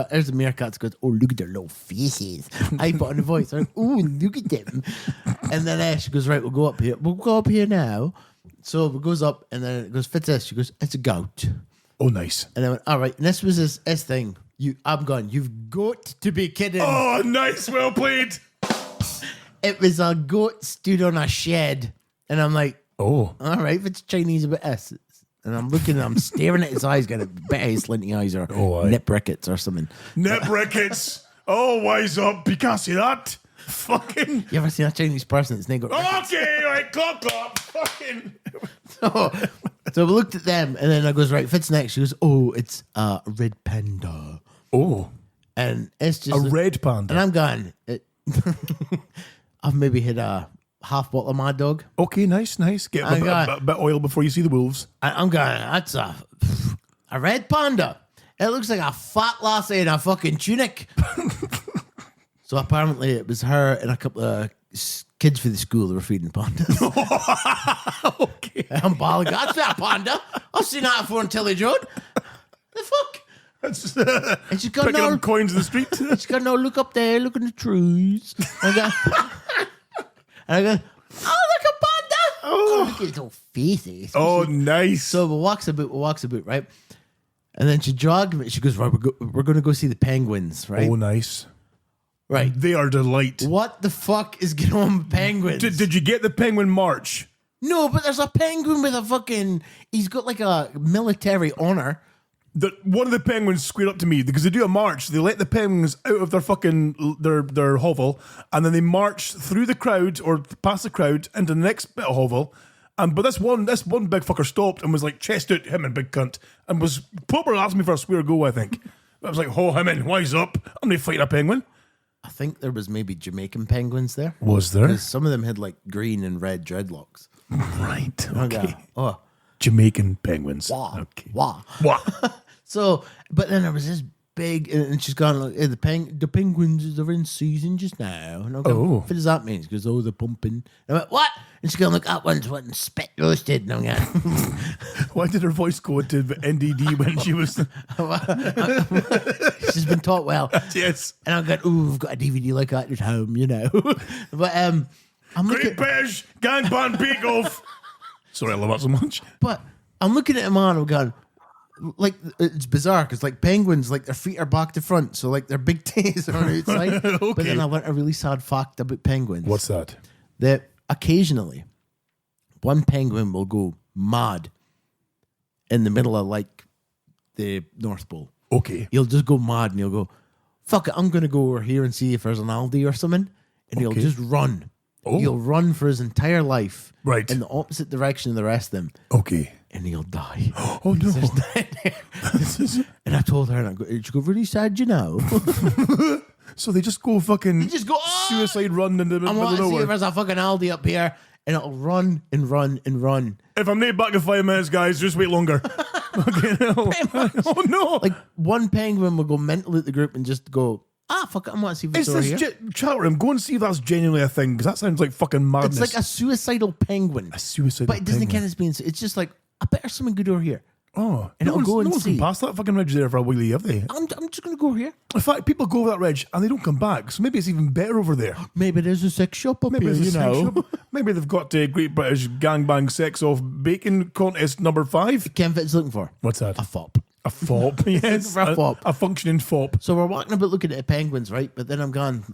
there's the meerkats, goes, oh, look at their little faces. I put on the voice, I'm like, oh, look at them. And then she goes, right, we'll go up here. We'll go up here now. So, it goes up, and then it goes, fits this. She goes, it's a goat. Oh, nice. And I went, all right. And this was this thing. I'm gone. You've got to be kidding. Oh, nice. Well played. It was a goat stood on a shed. And I'm like, oh, all right, if it's Chinese about this. And I'm looking, I'm staring at his eyes, got a bit of his slinty eyes or nip rickets or something. Nip rickets. Oh, wise up. You can't see that. Fucking. You ever seen a Chinese person that's got okay, right, clap. Fucking. So we looked at them, and then I goes, right, fits next. She goes, oh, it's a red panda. Oh. And it's just a red panda. And I'm going, I've maybe hit a half bottle of Mad Dog. Okay, nice. Get a bit oil before you see the wolves. I'm going, that's a red panda. It looks like a fat lassie in a fucking tunic. So apparently it was her and a couple of kids for the school that were feeding pandas. Okay. I'm bawling, that's not a panda. I've seen that before on Tillage Road. The fuck? And she's got picking up coins in the street. She's got no look up there, look in the trees. And I go, oh, look a panda. Oh, look at his little faces. Oh, nice. So we walks about, right? And then she jogged me. She goes, right, we're going to go see the penguins, right? Oh, nice. Right. They are delight. What the fuck is going on with penguins? Did you get the penguin march? No, but there's a penguin with a fucking... He's got like a military honor. One of the penguins squared up to me because they do a march. They let the penguins out of their fucking their hovel, and then they march through the crowd or past the crowd into the next bit of hovel. But this one big fucker stopped and was like, chest out, him and big cunt, and was proper asking me for a swear go. I think I was like, ho, him in, wise up. I'm not fighting a penguin. I think there was maybe Jamaican penguins there. Was there? 'Cause some of them had like green and red dreadlocks. Right. And I go, Okay. oh, Jamaican penguins. wow, Okay. wow. Wow. So, but then there was this big, and she's gone, like, the penguins are in season just now. And I'm going, Oh. what does that mean? She goes, oh, they're pumping. And I went, what? And she's going, look, that one's wanting spit roasted. And I'm going, Why did her voice go to NDD when she was? she's been taught well. Yes. And I'm going, oh, we've got a DVD like that at home, you know. But I'm looking, Great Beige Gangbang Bake Off. Sorry, I love that so much. but I'm looking at him on, I'm going, like, it's bizarre because like penguins, like their feet are back to front, so like their big toes are on the outside. But then I learned a really sad fact about penguins. What's that? That occasionally one penguin will go mad in the middle of like the North Pole. Okay. He'll just go mad and he'll go, fuck it, I'm going to go over here and see if there's an Aldi or something. And he'll Okay. just run. Oh. He'll run for his entire life. Right. In the opposite direction of the rest of them. Okay. And he'll die. Oh no. And I told her, and I go, she go, really sad, you know. So they just go fucking just go, "Ah!" suicide run in the I middle want of to see if nowhere. there's a fucking Aldi up here. And it'll run and run and run. If I'm not back in 5 minutes, guys, just wait longer. Okay, no. Oh no. Like one penguin will go mental at the group and just go, fuck it, I want to see if it's Is over this here. chat room? Go and see if that's genuinely a thing, because that sounds like fucking madness. It's like a suicidal penguin. a suicide. But it doesn't count as being, it's just like, I bet there's something good over here. Oh, And no it'll go and no one's been see. past that fucking ridge there for a wheelie, have they? I'm just going to go over here. In fact, people go over that ridge and they don't come back, so maybe it's even better over there. Maybe there's a sex shop up Maybe here, there's a you sex know. shop. Maybe they've got Great British Gangbang Sex Off Bacon Contest number 5. Ken Fitt's looking for What's that? a fop. A fop, yes. For a fop. A functioning fop. So we're walking about looking at the penguins, right? But then I'm going,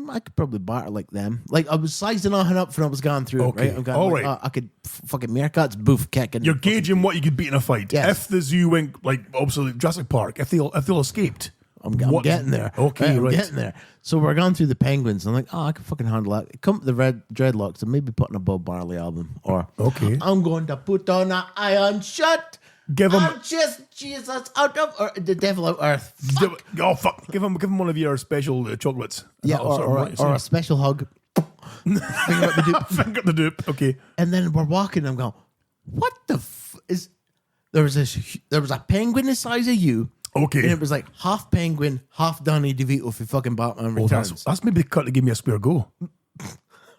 I could probably barter like them. Like I was sizing on up when I was going through Okay. it, right? I'm going, All like, right. I could fucking meerkats boof kicking. You're gauging what you could beat in a fight. Yes. If the zoo went, like, obviously, Jurassic Park, if they'll escaped. I'm what- getting there. Okay, I'm right. getting there. So we're going through the penguins. And I'm like, I can fucking handle that. Come to the red dreadlocks and maybe putting a Bob Marley album. Or Okay. I'm going to put on an iron shut. Give 'em- I'm just Jesus out of or the devil out earth. Fuck. Oh, fuck. Give him one of your special chocolates. Yeah, That'll sort of right, or so- a special hug. Finger up the dupe. Finger the dupe. Okay. And then we're walking. And I'm going, what the is? There was a penguin the size of you. Okay. And it was like half penguin, half Danny DeVito for fucking Batman Oh, Returns. that's maybe the cut to give me a square go.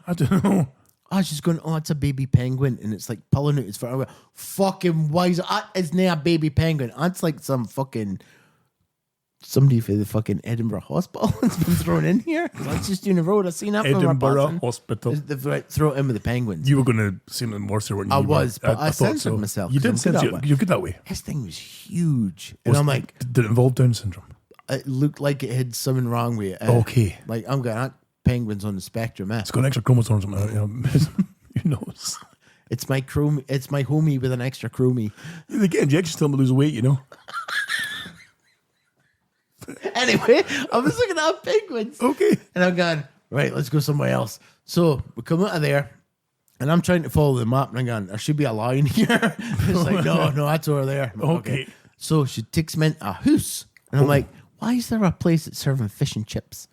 I don't know. I was just going, it's a baby penguin, and it's like pulling out its fur. I went, fucking wise. It's not a baby penguin. That's like some fucking somebody for the fucking Edinburgh Hospital has been thrown in here. That's just doing the road. I seen that from Edinburgh our passing. Hospital. They've throw it in with the penguins. You were going to seem worse there, weren't you? I You was, were. but I thought censored myself, You 'cause I'm did good censor. that way. You're good that way. This thing was huge, and I'm like, Did it involve Down syndrome? it looked like it had something wrong with it. Okay. Like I'm going, that penguin's on the spectrum, man. It's got an extra chromosome. You know, who knows? It's my homie with an extra chromie. They get injections to them to lose weight, you know. Anyway, I was looking at penguins. Okay. And I'm going, right, let's go somewhere else. So we come out of there, and I'm trying to follow the map, and I'm going, there should be a line here. It's like, no, that's over there. I'm like, Okay. So she takes me in a house. And I'm like, why is there a place that's serving fish and chips?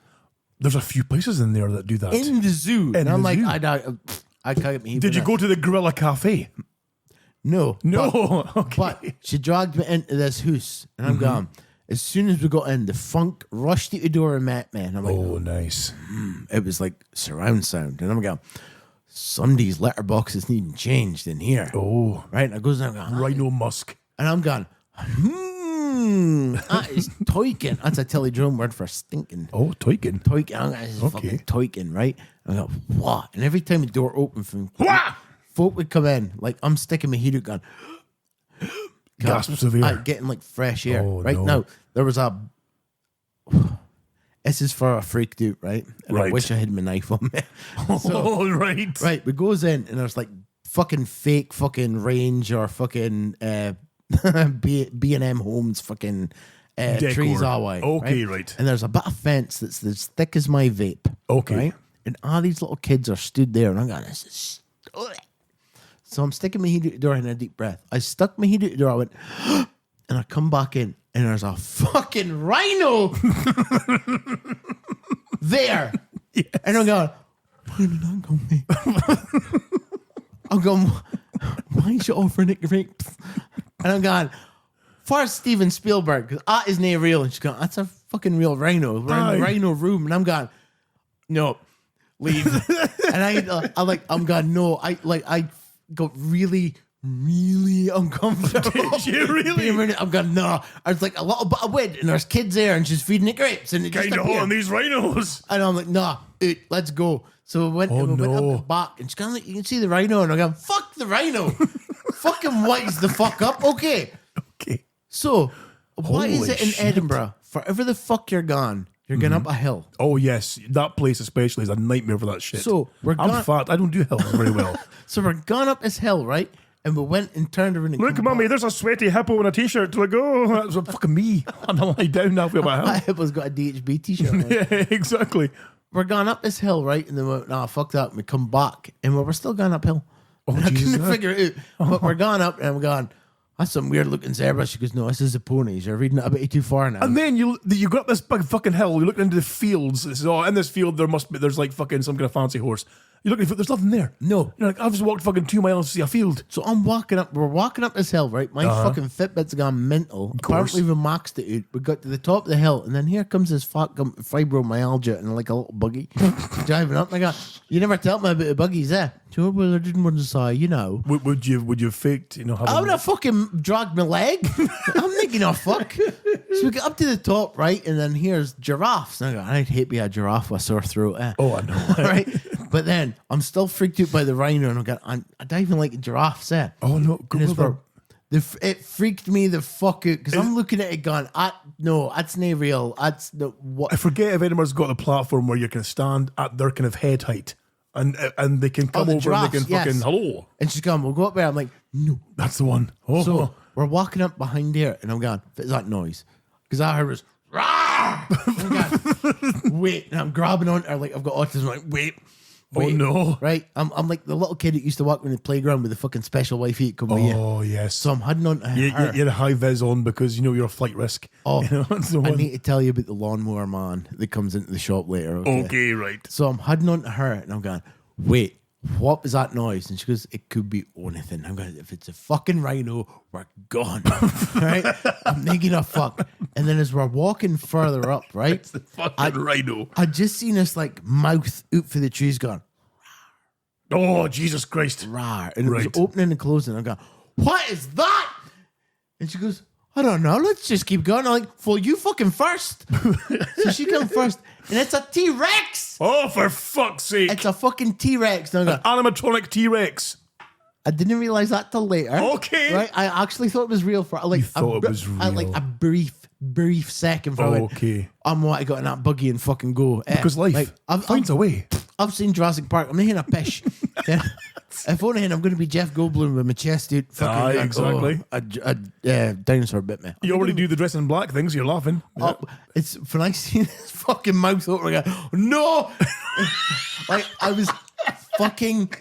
There's a few places in there that do that. In the zoo. In And I'm the like, zoo. I can't get me. Did you go to the Gorilla Cafe? No. No. But, Okay. but she dragged me into this house, and I'm going, as soon as we got in, the funk rushed out the door and met me. And I'm like, Oh, nice. it was like surround sound. And I'm going, somebody's letterbox needing changed in here. Oh, Right? And I goes down, and Rhino Musk. I'm going, that is toiking. That's a Tilly Drone word for stinking. Oh, Toykin. Toiking. I'm going, this is Okay. fucking toiking, right? I go, what? And every time the door opened from Wah! folk would come in, like I'm sticking my head out going, Gasps of air. getting like fresh air. Oh, right no. now, there was a. This is for a freaked out, right? And I Right. wish I had my knife on me. Oh, right. Right, we goes in and there's like fucking fake fucking range or fucking B&M Homes fucking Decor. trees all way. Okay, right. And there's a bit of fence that's as thick as my vape. Okay. Right? And all these little kids are stood there and I'm going, this is. So I'm sticking my head out the door in a deep breath. I stuck my head out the door, I went, and I come back in and there's a fucking rhino. The there. And I'm going, why did I go, mate? I'm going, why is you offering it grapes? And I'm going, for Steven Spielberg, because that is not real. And she's going, that's a fucking real rhino. We're in the rhino room. And I'm going, no, leave. And I'm going, no. I got really, really uncomfortable. Did you really? I'm going, no. I was like, a little bit of wind, and there's kids there, and she's feeding it grapes. And it just Kind of appeared. on these rhinos. And I'm like, nah, let's go. So we went up the back, and she's kind of like, you can see the rhino, and I'm going, fuck the rhino. Fucking wise the fuck up. Okay. So, why is it in Edinburgh? Forever the fuck you're gone, you're going up a hill. Oh, yes. That place especially is a nightmare for that shit. So, I'm fat. I don't do hills very well. So we're gone up this hill, right? And we went and turned around and Look, mummy, there's a sweaty hippo in a t-shirt. To go. That was fucking me. I'm going to lie down halfway up a hill. My hippo's got a DHB t-shirt on. Yeah, exactly. We're gone up this hill, right? And then we went, nah, fuck that. And we come back, and we're still going uphill. Oh, I Jesus. couldn't figure it out. But we're gone up, and we're gone, that's some weird looking zebra. She goes, no, this is a pony. You're reading it a bit too far now. And then you go up this big fucking hill. You look into the fields. It's, in this field there's like fucking some kind of fancy horse. You look, there's nothing there. No. You're like, I've just walked fucking 2 miles to see a field. So we're walking up this hill, right? My fucking Fitbit's gone mental. Apparently we maxed it out. We got to the top of the hill, and then here comes this fucking fibromyalgia and like a little buggy driving up. And I go, you never tell me about the buggies, eh? Sure, well, I didn't want to say, Would you have faked, having... I would have fucking dragged my leg. I'm thinking, oh, fuck. So we get up to the top, right? And then here's giraffes. And I go, I'd hate be a giraffe with a sore throat, eh? Oh, I know. Right? But then I'm still freaked out by the rhino, and I don't even like giraffes, eh? Oh, no. It freaked me the fuck out, because I'm looking at it going, no, that's not real. That's the what. I forget if Edinburgh's got a platform where you can stand at their kind of head height. And they can come over giraffes, and they can fucking, yes. hello. And she's going, we'll go up there. I'm like, no. That's the one. Oh. So we're walking up behind there, and I'm going, what's that noise? Because I heard was, rah! Wait. And I'm grabbing on her like I've got autism. I'm like, wait. Oh, no. Right? I'm like the little kid that used to walk around the playground with the fucking special Wi-Fi come by here. Oh, yes. So I'm heading on to her. You're a high vis on because you're a flight risk. Oh, that's the I one. need to tell you about the lawnmower man that comes into the shop later. Okay, right. So I'm heading on to her, and I'm going, wait, what was that noise? And she goes, it could be anything. I'm going, if it's a fucking rhino, we're gone. Right? I'm thinking, oh, fuck. And then as we're walking further up, right? It's the fucking rhino. I just seen this like mouth out for the trees going, oh, Jesus Christ. rawr. And it was opening and closing. I'm going, what is that? And she goes, I don't know. Let's just keep going. I'm like, well, you fucking first. So she comes first, and it's a T-Rex. Oh, for fuck's sake. It's a fucking T-Rex. And I'm going, Animatronic T-Rex. I didn't realize that till later. Okay. Right? I actually thought it was real for like You thought it was like real. a brief second for Okay. I'm what I got in that buggy and fucking go. Because life finds a way. I've seen Jurassic Park. I'm not in a pish. Yeah. If only I'm going to be Jeff Goldblum with my chest out. Fucking exactly. A dinosaur bit me. You already do the dress in black things. You're laughing. Oh, it's when I see this fucking mouth open, I go, no! Like, I was fucking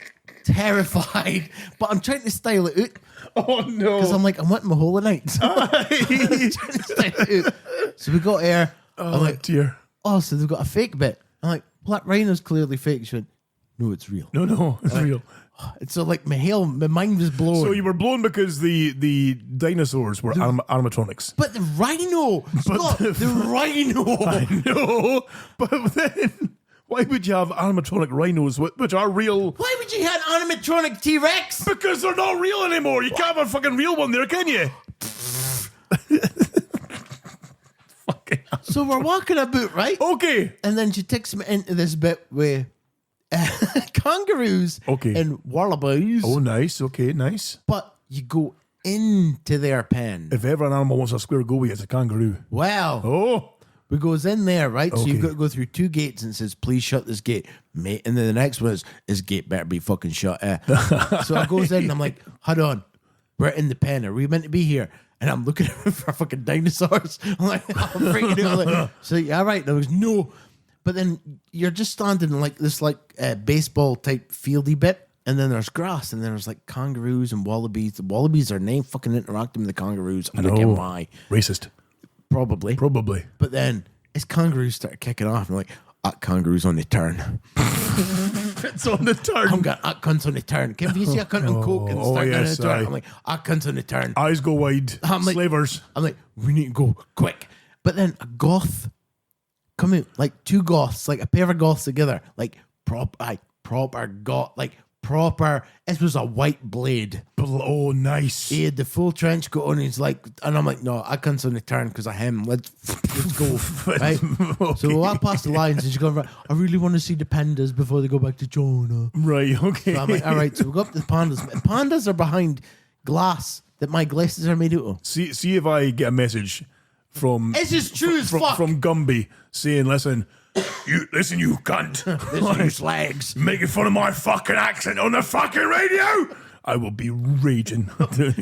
terrified, but I'm trying to style it out. Oh, no. Because I'm like, I'm wanting my whole night. So, I'm trying to style it out. So we got here. Oh, I'm like, dear. oh, so they've got a fake bit. I'm like, well, that rhino's clearly fake. She went, no, it's real. No, it's real. It's so like my mind was blown. So you were blown because the dinosaurs were animatronics. But the rhino, Scott, the rhino. I know, but then why would you have animatronic rhinos which are real? Why would you have an animatronic T-Rex? Because they're not real anymore. You can't have a fucking real one there, can you? Fucking hell. So we're walking about, right? Okay. And then she takes me into this bit with kangaroos and wallabies. Oh, nice. Okay, nice. But you go into their pen. If ever an animal wants a square go with, it's a kangaroo. Wow. Oh. We goes in there, right? So Okay. you've got to go through 2 gates and it says, please shut this gate, mate. And then the next one is, this gate better be fucking shut. So I goes in and I'm like, hold on. We're in the pen. Are we meant to be here? And I'm looking for fucking dinosaurs. I'm like, I'm freaking out. I'm like, so yeah, all right. And I was, no. But then you're just standing in like this baseball type fieldy bit. And then there's grass. And then there's like kangaroos and wallabies. The wallabies are named fucking interacting with the kangaroos. I don't get why. Racist. Probably. Probably. But then as kangaroos started kicking off, I'm like, kangaroo's on the turn. It's on the turn. I'm going, cunt's on the turn. Can you see a cunt on coke and start going on the turn? I'm like, cunt's on the turn. Eyes go wide. I'm like, Slavers. I'm like, we need to go quick. But then a goth come out, like two goths, like a pair of goths together, like proper goth, like proper. This was a white blade. Oh, nice. He had the full trench coat on. He's like, and I'm like, no, I can't on the turn because of him. Let's go, right? Okay. So we walk past the lines, and she's going, right, I really want to see the pandas before they go back to China. Right. Okay. So I'm like, all right. So we go up to the pandas. Pandas are behind glass that my glasses are made out of. See if I get a message from. This is true as fuck. From Gumby saying, listen, you cunt. Listen, you slags. Making fun of my fucking accent on the fucking radio. I will be raging.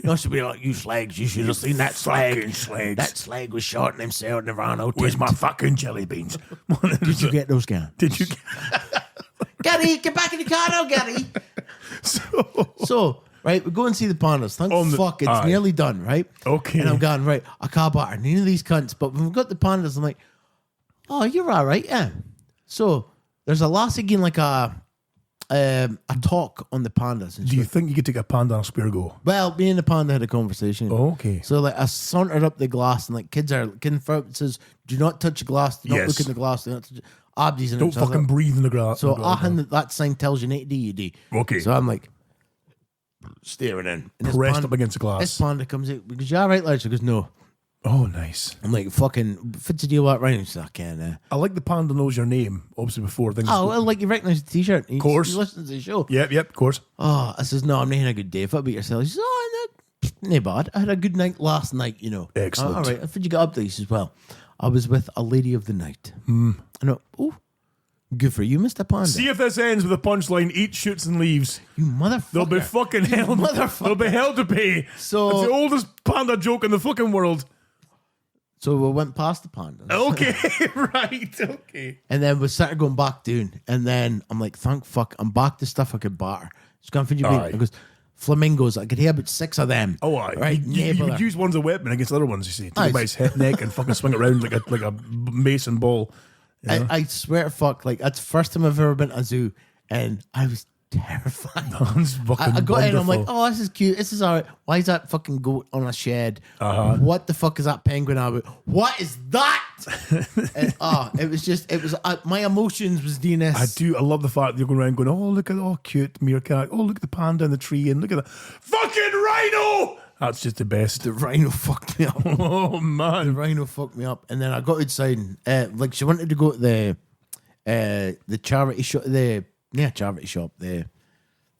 No, should be like, you slags, you should have seen that slag. Fucking slags. That slag was shot and himself and ran out. Where's my fucking jelly beans? Did you get those guys? Did you? Gary, get back in the car now, Gary. So, right, we go and see the pandas. Thank fuck, it's nearly done, right? Okay. And I'm going, right, I can't batter none of these cunts. But when we got the pandas, I'm like, oh, you're all right, yeah. So, there's a lass again, like a talk on the pandas. And Do you think you could take a panda on a spear go? well, me and the panda had a conversation. Oh, okay. So like I sauntered up the glass and like kids it says, do not touch the glass, do not Yes. look in the glass, do not touch Abdi's in it. Don't So I was fucking like, breathe in the grass. so that sign tells you not to do, you do. Okay. So I'm like staring in. And this Pressed up against the glass. This panda comes out because you all right, lads? She goes, no. Oh, nice. I'm like, fucking fits the deal out right. She's like, I can't. I like the panda knows your name, obviously, before things. Oh, well, like you recognise the t-shirt. Of course. He listens to the show. Yep, of course. Oh, I says, no, I'm not having a good day. If I beat yourself, she says, oh, no bad. I had a good night last night, you know. Excellent. All right. What did you get up to? He says, well, I was with a lady of the night. I know, oh, good for you, Mr. Panda. See if this ends with a punchline. Eat, shoots, and leaves. You motherfucker. They'll be fucking hell. motherfucker. They'll be hell to pay. So- it's the oldest panda joke in the fucking world. So we went past the pandas. Okay, right, okay. And then we started going back down. And then I'm like, thank fuck, I'm back to stuff I could batter. She's going, for you Aye. I goes, flamingos. I could hear about 6 of them. Oh, aye. Right, You would use one as a weapon against other ones, you see. Take Aye. it by his head, neck, and fucking swing it around like a mason ball. You know? I swear to fuck, like, that's the first time I've ever been to a zoo. And I was terrified. That's fucking I got in, I'm like, wonderful. oh, this is cute. This is all right. Why is that fucking goat on a shed? What the fuck is that penguin about? What is that? And, my emotions was DNS. I love the fact that you're going around going, oh, look at cute meerkat. Oh, look at the panda in the tree, and look at the fucking rhino. That's just the best. The rhino fucked me up. Oh, The man. rhino fucked me up. And then I got outside, and, like, she wanted to go to the charity shop, charity shop, the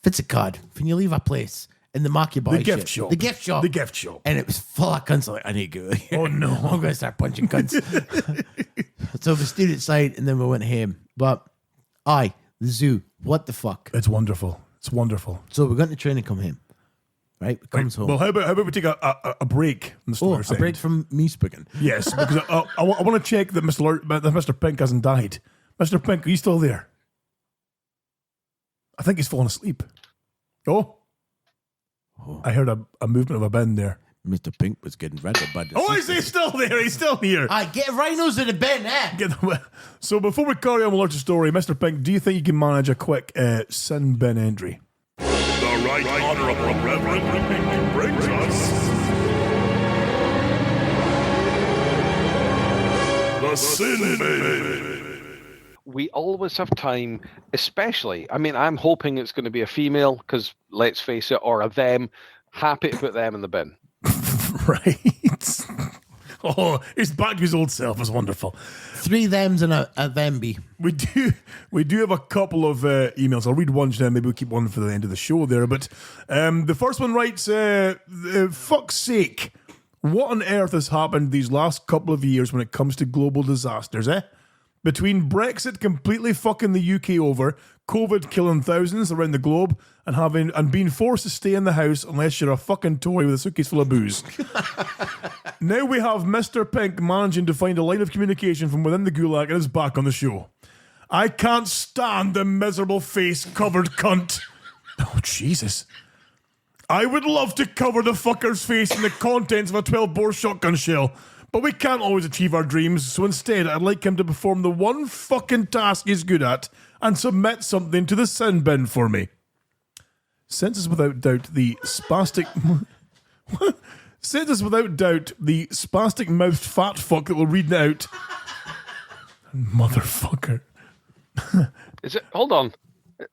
Fits a card. When you leave a place and the mark you buy The gift shop. The gift shop. The gift shop. And it was full of cunts. I'm like, I need to go here. Oh, no. I'm going to start punching cunts. So we stood outside and then we went home. But, the zoo. What the fuck? It's wonderful. It's wonderful. So we got in the train and come home. Right? We comes home. Well, how about we take a break from the story? a break from me speaking. Yes, because I want to check that Mr. Pink hasn't died. Mr. Pink, are you still there? I think he's fallen asleep. Oh. I heard a movement of a bin there. Mr. Pink was getting ready by the Oh, is he still there? He's still here. Get rhinos in the bin, eh? So before we carry on with Lord's story, Mr. Pink, do you think you can manage a quick sin bin entry? The Right Honourable Reverend Pink brings us the Sin Bin. We always have time, especially, I mean, I'm hoping it's going to be a female, because let's face it, or a them. Happy to put them in the bin. Right. Oh, he's back to his old self. It's wonderful. 3 thems and a themby. We do have a couple of emails. I'll read one now. Maybe we'll keep one for the end of the show there. But the first one writes, fuck's sake, what on earth has happened these last couple of years when it comes to global disasters, eh? Between Brexit completely fucking the UK over, COVID killing thousands around the globe, and being forced to stay in the house unless you're a fucking toy with a suitcase full of booze. Now we have Mr. Pink managing to find a line of communication from within the gulag and is back on the show. I can't stand the miserable face-covered cunt. Oh, Jesus. I would love to cover the fucker's face in the contents of a 12-bore shotgun shell, But we can't always achieve our dreams, so instead I'd like him to perform the one fucking task he's good at and submit something to the sin bin for me. Since it's without doubt the spastic... Since it's without doubt the spastic-mouthed fat fuck that will read it out... Motherfucker. Is it? Hold on.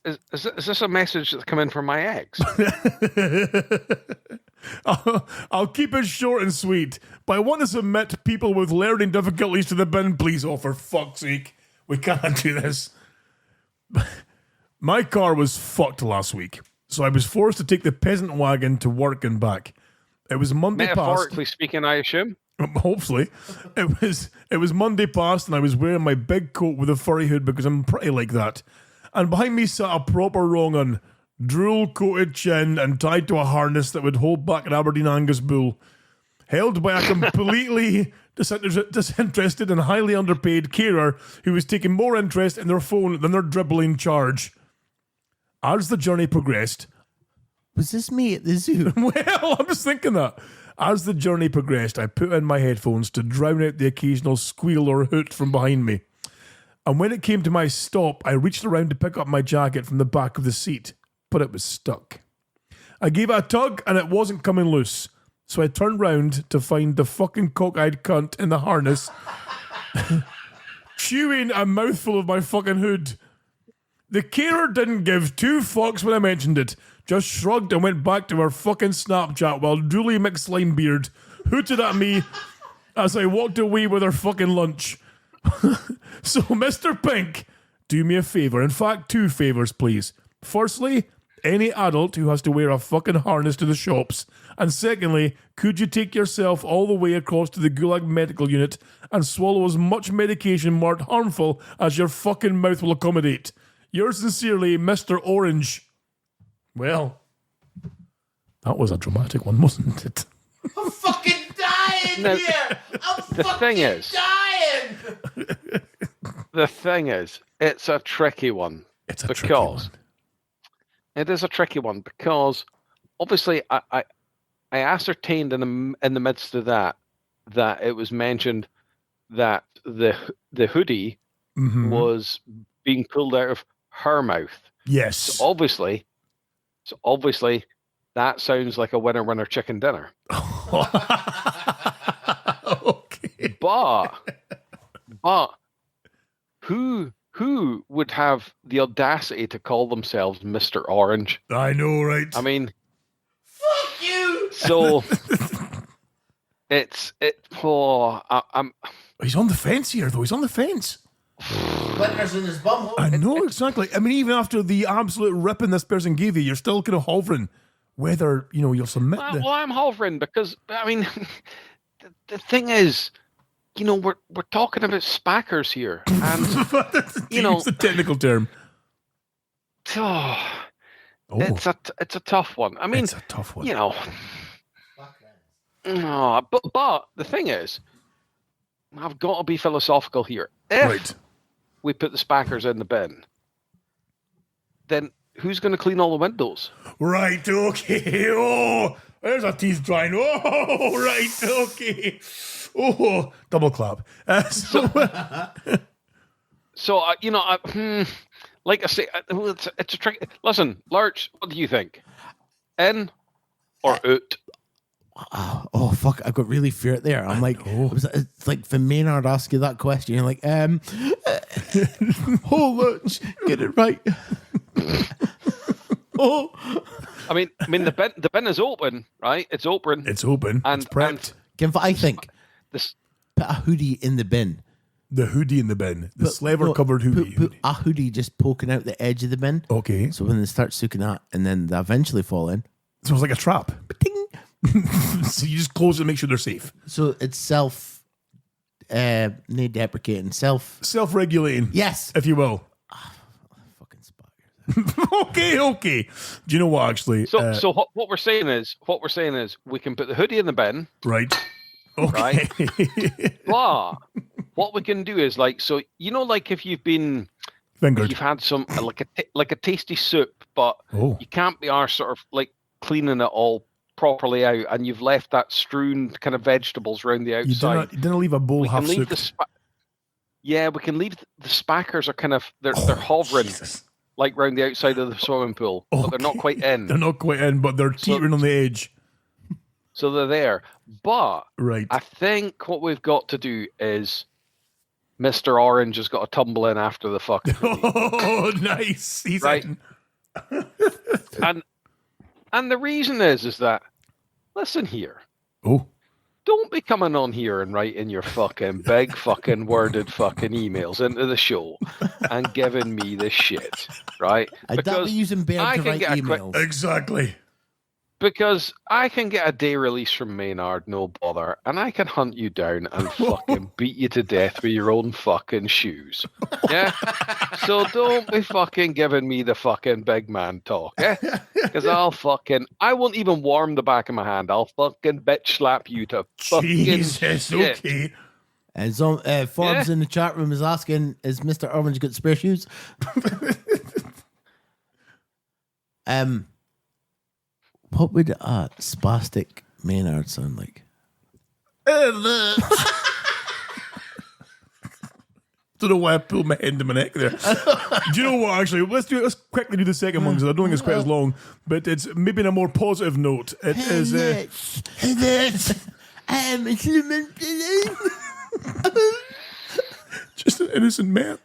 Is this a message that's come in from my ex? I'll keep it short and sweet, but I want to submit people with learning difficulties to the bin, please. Oh, for fuck's sake. We can't do this. My car was fucked last week, so I was forced to take the peasant wagon to work and back. It was Monday past. Metaphorically speaking, I assume. Hopefully. It was Monday past, and I was wearing my big coat with a furry hood because I'm pretty like that. And behind me sat a proper wrong un, drool-coated chin and tied to a harness that would hold back an Aberdeen Angus bull, held by a completely disinterested and highly underpaid carer who was taking more interest in their phone than their dribbling charge. As the journey progressed... Was this me at the zoo? Well, I'm just thinking that. As the journey progressed, I put in my headphones to drown out the occasional squeal or hoot from behind me. And when it came to my stop, I reached around to pick up my jacket from the back of the seat, but it was stuck. I gave it a tug and it wasn't coming loose, so I turned round to find the fucking cockeyed cunt in the harness chewing a mouthful of my fucking hood. The carer didn't give two fucks when I mentioned it, just shrugged and went back to her fucking Snapchat while Julie McSlimebeard hooted at me as I walked away with her fucking lunch. So, Mr. Pink, do me a favour. In fact, two favours, please. Firstly, any adult who has to wear a fucking harness to the shops. And secondly, could you take yourself all the way across to the Gulag Medical Unit and swallow as much medication marked harmful as your fucking mouth will accommodate? Yours sincerely, Mr. Orange. Well, that was a dramatic one, wasn't it? I'm fucking dying here! I'm fucking dying! The thing is, it's a tricky one. It's a tricky one. It is a tricky one because obviously I ascertained in the midst of that it was mentioned that the hoodie was being pulled out of her mouth. Yes. So obviously that sounds like a winner chicken dinner. Okay. But who would have the audacity to call themselves Mr. Orange? I know, right? I mean, Fuck you! so I'm He's on the fence here, though. He's on the fence. Winter's in his bum. I know, exactly. I mean, even after the absolute ripping this person gave you, you're still kind of hovering whether, you'll submit the... Well, I'm hovering because, I mean, the thing is, we're talking about spackers here. And, It's a technical term. It's a tough one. I mean, It's a tough one. No, but the thing is, I've got to be philosophical here. If we put the spackers in the bin, then who's going to clean all the windows? Right, okay. Oh, there's a teeth drying. Oh, right, okay. Oh, double clap. Like I say, it's a trick. Listen, Lurch, what do you think? In or out? Oh fuck! I got really feared there. I'm like, it's like when Maynard asks you that question, you're like, look, get it right. I mean, the bin is open, right? It's open. It's open. And it's prepped. I think this put a hoodie in the bin. The hoodie in the bin. The slaver-covered hoodie. Put a hoodie just poking out the edge of the bin. Okay. So when they start sucking that, and then they eventually fall in. So it's like a trap. Ding. So you just close it and make sure they're safe. So it's self-deprecating, self-regulating. Yes, if you will. Fucking spackers. Okay. Do you know what? Actually, so what we're saying is we can put the hoodie in the bin, right? Okay. Right. But what we can do is like if you've been fingered, you've had some like a tasty soup, but you can't be arsed sort of like cleaning it all properly out, and you've left that strewn kind of vegetables around the outside. You didn't leave a bowl we half can leave soup. we can leave the spackers are kind of they're hovering like round the outside of the swimming pool, but they're not quite in. They're not quite in, but they're teetering on the edge. So they're there. But right. I think what we've got to do is Mr. Orange has got to tumble in after the fucking Oh, nice. He's right. in. and the reason is that listen here. Oh. Don't be coming on here and writing your fucking big fucking worded fucking emails into the show and giving me this shit, right? I'd be using Bear to write emails. Exactly. Because I can get a day release from Maynard, no bother, and I can hunt you down and fucking beat you to death with your own fucking shoes. Yeah? So don't be fucking giving me the fucking big man talk, yeah? Because I won't even warm the back of my hand. I'll fucking bitch slap you to fucking Jesus, shit. okay. And Forbes in the chat room is asking, is Mr. Orange got spare shoes? What would a spastic Maynard sound like? Don't know why I pulled my head into my neck there. Do you know what? Actually, let's quickly do the second one because I don't think it's quite as long, but it's maybe in a more positive note. It is. Just an innocent man.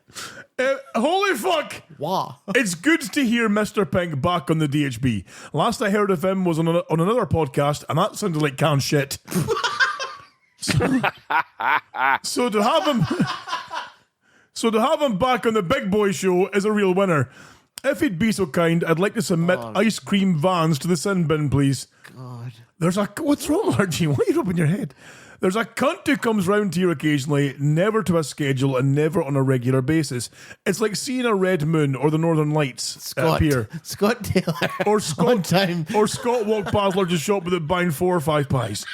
Holy fuck! Wow. It's good to hear Mr. Pink back on the DHB. Last I heard of him was on another podcast, and that sounded like canned shit. So to have him back on the Big Boy Show is a real winner. If he'd be so kind, I'd like to submit ice cream vans to the sin bin, please. God. What's wrong, Archie? Why are you rubbing your head? There's a cunt who comes round here occasionally, never to a schedule and never on a regular basis. It's like seeing a red moon or the Northern Lights appear. Scott Taylor. Or Scott, One time. Or Scott walked past largest shop with it buying 4 or 5 pies.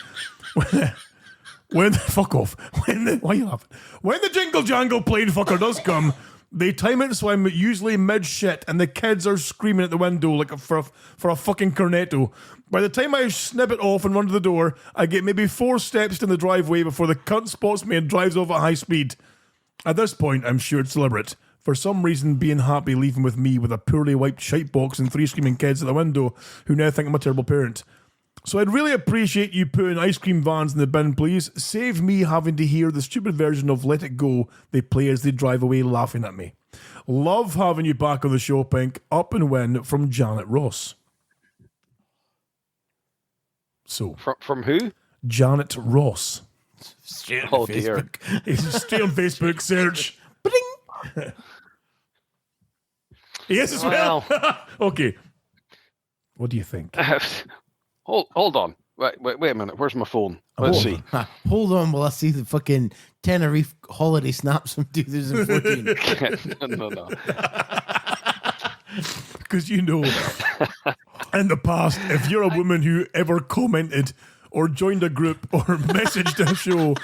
Fuck off. Why are you laughing? When the jingle jangle plane fucker does come, they time it so I'm usually mid shit and the kids are screaming at the window like for a fucking cornetto. By the time I snip it off and run to the door, I get maybe 4 steps in the driveway before the cunt spots me and drives off at high speed. At this point, I'm sure it's deliberate. For some reason, being happy leaving with me with a poorly wiped shite box and 3 screaming kids at the window who now think I'm a terrible parent. So I'd really appreciate you putting ice cream vans in the bin, please. Save me having to hear the stupid version of Let It Go they play as they drive away laughing at me. Love having you back on the show, Pink. Up and win from Janet Ross. So From who? Janet Ross. Straight Oh dear. It's straight on Facebook, search. Yes, as well. Okay. What do you think? Hold on. Wait a minute. Where's my phone? Let's see. Hold on while I see the fucking Tenerife holiday snaps from 2014. No. Because in the past, if you're a woman who ever commented or joined a group or messaged a show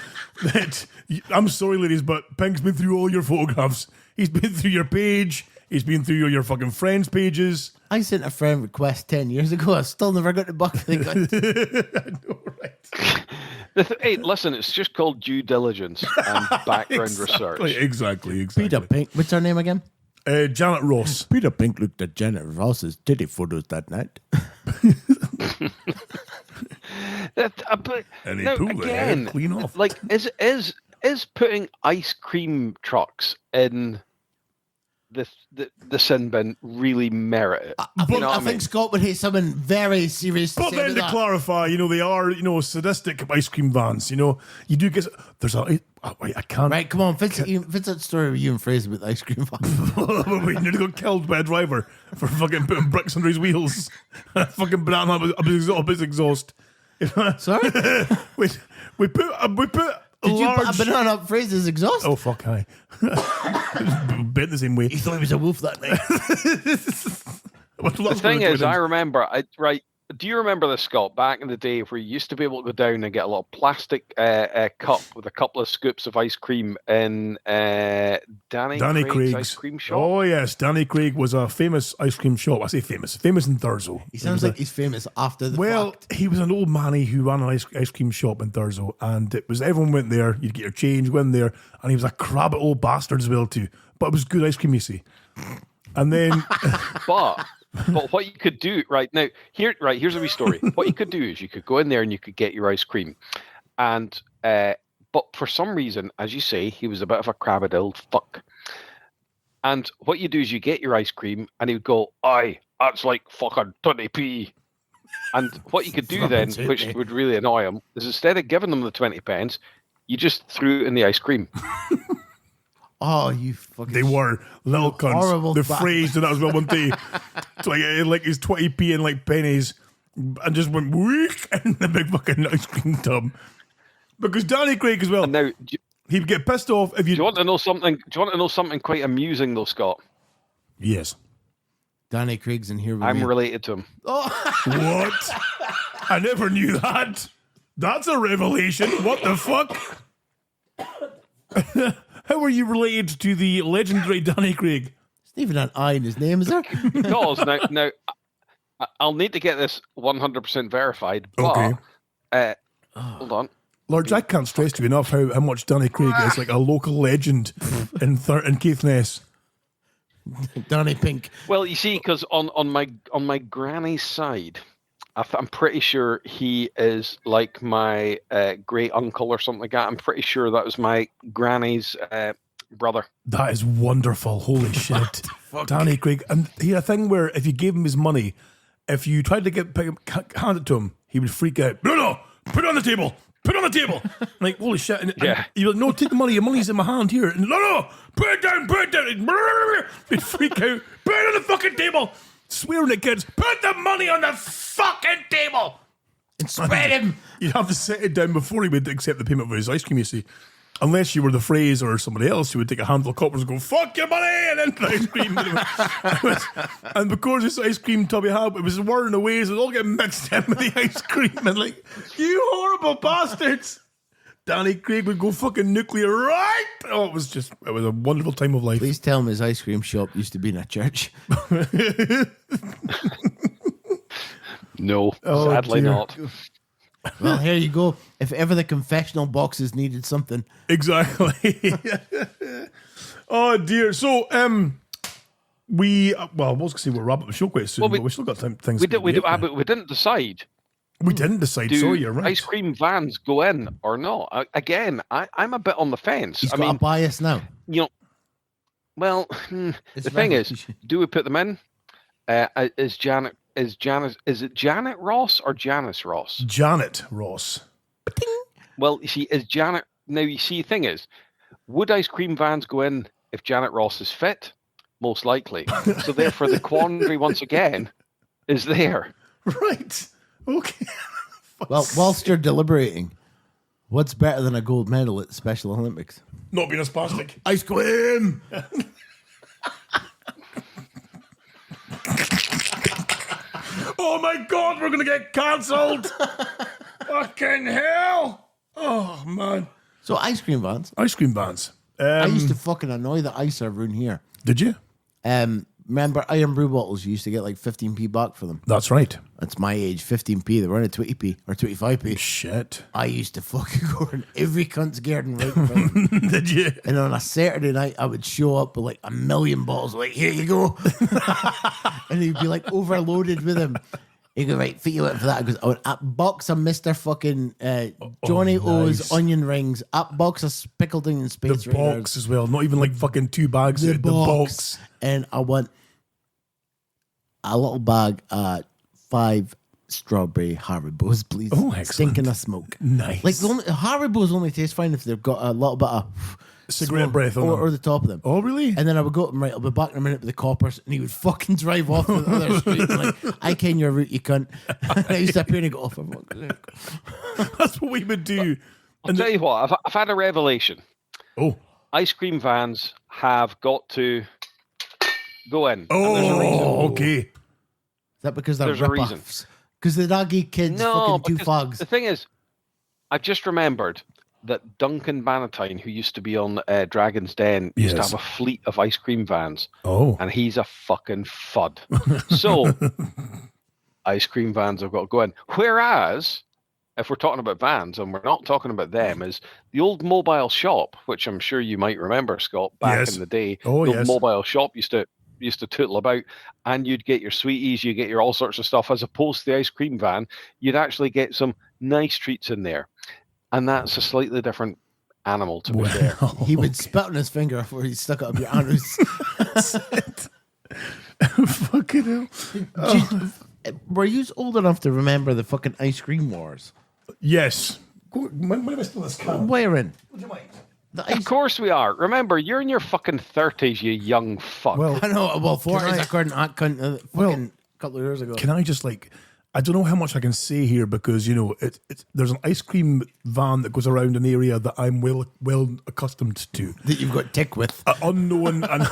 that, I'm sorry ladies, but Pink's been through all your photographs. He's been through your page. He's been through your fucking friends' pages. I sent a friend request 10 years ago. I still never got the bucket. I know, right? Hey, listen, it's just called due diligence and background research. Exactly. Peter Pink. What's her name again? Janet Ross. Peter Pink looked at Janet Ross's titty photos that night. And he now, pulled the head again, clean off. like, is putting ice cream trucks in the sin bin really merit it? I think Scott would hate someone very serious. But then to clarify, they are, sadistic ice cream vans. You do get. There's a. Wait, I can't. Right, come on, fix that story with you and Fraser with the ice cream van. We nearly got killed by a driver for fucking putting bricks under his wheels. Fucking banana up his exhaust. Sorry? we put. Did you put a banana up Fraser's exhaust? Oh, fuck, hi. Bent the same way. He thought he was a wolf that night. The thing is, I remember, Do you remember this, Scott? Back in the day, where you used to be able to go down and get a little plastic cup with a couple of scoops of ice cream in Danny Craig's ice cream shop. Oh yes, Danny Craig was a famous ice cream shop. I say famous in Thurso. He sounds like he's famous after the fact. He was an old manny who ran an ice cream shop in Thurso, and it was everyone went there. You'd get your change, go in there, and he was a crabbit old bastard as well too. But it was good ice cream, you see. And then, but what you could do here's a wee story. What you could do is you could go in there and you could get your ice cream, and but for some reason, as you say, he was a bit of a crabbed old fuck. And what you do is you get your ice cream, and he would go, "Aye, that's like fucking 20p." And what you could do then, which would really annoy him, is instead of giving them the 20 pence, you just threw it in the ice cream. Oh, you fucking... They were little cunts. The bastard. phrase did that as well one day. So like his 20p and like pennies, and just went weak in the big fucking ice cream tub. Because Danny Craig as well. And now, he'd get pissed off if you... Do you want to know something? Do you want to know something quite amusing though, Scott? Yes. Danny Craig's in here with I'm me. related to him. What? I never knew that. That's a revelation. What the fuck? How are you related to the legendary Danny Craig? There's even an I in his name, is there? Because now, I'll need to get this 100% verified. But hold on, Lords, I can't stress to you enough how much Danny Craig is like a local legend in Caithness. Danny Pink. Well, you see, because on my granny's side, I'm pretty sure he is like my great uncle or something like that. I'm pretty sure that was my granny's brother. That is wonderful. Holy shit. Danny Craig. And he had a thing where if you gave him his money, if you tried to hand it to him, he would freak out. No, put it on the table. Put it on the table. Like, holy shit. And you're like, no, take the money. Your money's in my hand here. And no, put it down. He'd freak out. Put it on the fucking table. Swearing at kids. Put the money on the fucking table. And spread him. You'd have to set it down before he would accept the payment for his ice cream, you see. Unless you were the phrase or somebody else who would take a handful of coppers and go, fuck your money, and then put ice cream. And because this ice cream tub you had, it was whirring away, so it all getting mixed in with the ice cream. And like, you horrible bastards. Danny Craig would go fucking nuclear, right? Oh, it was a wonderful time of life. Please tell him his ice cream shop used to be in a church. No, sadly dear. not. Well, here you go. If ever the confessional boxes needed something. Exactly. Oh dear. So, I was going to say we'll wrap up the show quite soon, but we still got things. We didn't decide. We didn't decide. Do Sorry, you're right. ice cream vans go in or not? Again, I'm a bit on the fence. He's got a bias now. You know, well, the thing is, do we put them in? Is it Janet Ross or Janice Ross? Janet Ross. Well, you see, is Janet... Now, you see, the thing is, would ice cream vans go in if Janet Ross is fit? Most likely. So therefore, the quandary, once again, is there. Right. Okay. Well, whilst you're deliberating, what's better than a gold medal at the Special Olympics? Not being a spastic. Ice cream! Oh my God, we're going to get cancelled. Fucking hell. Oh, man. So ice cream vans. Ice cream vans. I used to fucking annoy the ice server in here. Did you? Remember Iron Brew bottles? You used to get like 15p back for them. That's right. That's my age, 15p. They were in a 20p or 25p. Shit. I used to fucking go in every cunt's garden right in front of them. Did you? And on a Saturday night, I would show up with like 1 million bottles. Like, here you go. And he'd be like overloaded with them. He go, right, fit you out for that. He goes, oh, a box of Mr. fucking Johnny O's onion rings, a box of pickled onion space The box as well. Not even like fucking 2 bags. The box. And I want a little bag of 5 strawberry Haribos, please. Oh, excellent. Stinking of smoke. Nice. Like Haribos only taste fine if they've got a little bit of cigarette smoke breath on them. or the top of them. Oh, really? And then I would go up and right, I'll be back in a minute with the coppers, and he would fucking drive off the other street. Like, I ken your route, you cunt. And I used to appear and go, oh, for fuck's sake. That's what we would do. I'll tell you what, I've had a revelation. Oh. Ice cream vans have got to go in. And there's a reason. Oh, okay. Is that because they're There's a reason. rip-offs? Because the doggy kids fucking two because fogs. the thing is, I've just remembered that Duncan Bannatyne, who used to be on Dragon's Den, used to Yes. have a fleet of ice cream vans. Oh. And he's a fucking fud. So, ice cream vans have got to go in. Whereas, if we're talking about vans, and we're not talking about them, is the old mobile shop, which I'm sure you might remember, Scott, back Yes. in the day. Oh, the yes. old mobile shop used to tootle about, and you'd get your sweeties, you get your all sorts of stuff, as opposed to the ice cream van. You'd actually get some nice treats in there. And that's a slightly different animal, to be fair. He would spit on his finger before he stuck it up your anus. Fucking hell. Were you old enough to remember the fucking ice cream wars? Yes. When am I still this camera? Wherein? Would you mind? The Of ice. course we are. Remember, you're in your fucking 30s, you young fuck. Well, I know. Well, 40s I- according to that cunt, fucking couple of years ago. can I just I don't know how much I can say here because there's an ice cream van that goes around an area that I'm well accustomed to. That you've got tick with. Unknown and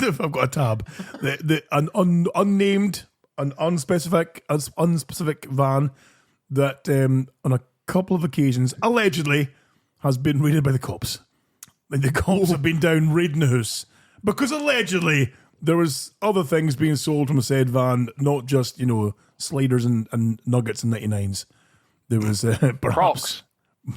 if I've got a tab, an unnamed, an unspecific van that on a couple of occasions allegedly has been raided by the cops. Like the cops have been down raiding the house because allegedly there was other things being sold from a said van, not just sliders and nuggets and 99s. There was perhaps.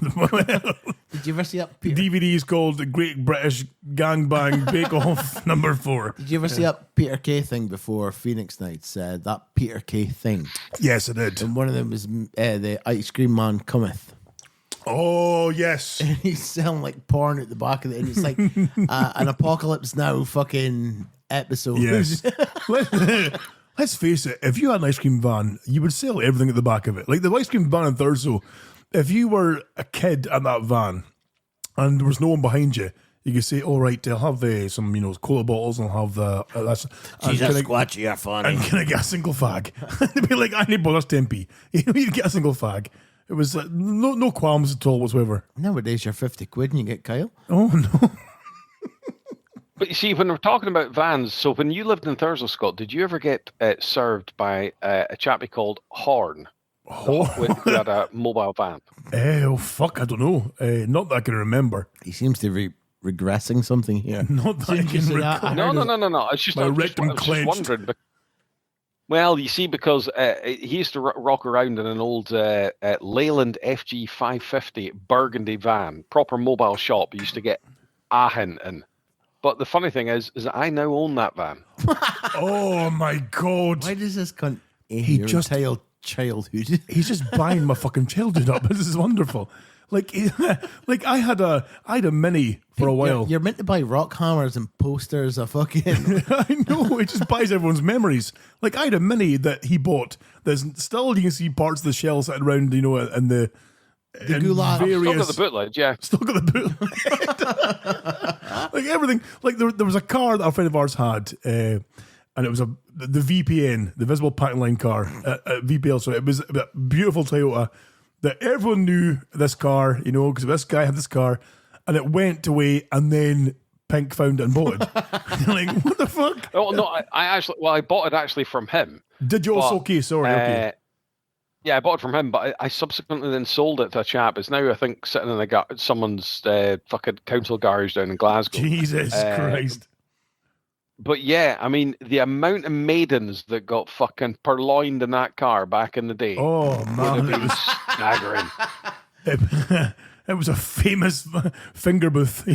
Did you ever see that? Peter? DVDs called The Great British Gangbang Bake Off #4. Did you ever see that Peter Kay thing before Phoenix Nights? That Peter Kay thing. Yes, I did. And one of them was the ice cream man cometh. Oh, yes. And he's selling like porn at the back of it. And it's like an Apocalypse Now fucking episode. Yes. Let's face it, if you had an ice cream van, you would sell everything at the back of it. Like the ice cream van in Thurso, if you were a kid at that van and there was no one behind you, you could say, all right, I'll have some, cola bottles and I'll have the... Jesus, squatchy, you're funny. and can I get a single fag? They'd be like, I need bonus 10p. You'd get a single fag. It was no qualms at all whatsoever. Nowadays, you're 50 quid and you get Kyle. Oh, no. But you see, when we're talking about vans, so when you lived in Thurso, Scott, did you ever get served by a chappie called Horn? Who had a mobile van? Oh, fuck, I don't know. Not that I can remember. He seems to be regressing something here. Not that I Didn't you can say that? recall. No. It's just My I was rectum just clenched. wondering. Well, you see, because he used to rock around in an old Leyland FG 550 burgundy van, proper mobile shop. He used to get Ahin in. But the funny thing is that I now own that van. Oh, my God. Why does this cunt He your just- entire childhood? He's just buying my fucking childhood up. This is wonderful. Like I had a Mini for a while. You're meant to buy rock hammers and posters of fucking... I know, it just buys everyone's memories. Like I had a Mini that he bought. There's still, you can see parts of the shell sitting around, in the gulag. Still got various. the bootleg, yeah. Still got the boot. Like everything. Like there was a car that a friend of ours had, and it was the VPN, the visible pattern line car, VPL. So it was a beautiful Toyota that everyone knew this car, because this guy had this car, and it went away, and then Pink found it and bought it. Like, what the fuck? Oh no, I bought it actually from him. Did you also? But, Okay, sorry. Okay. Yeah, I bought it from him, but I subsequently then sold it to a chap. It's now, I think, sitting in someone's fucking council garage down in Glasgow. Jesus Christ. But yeah, I mean, the amount of maidens that got fucking purloined in that car back in the day Oh would have man, been staggering. it was a famous finger booth.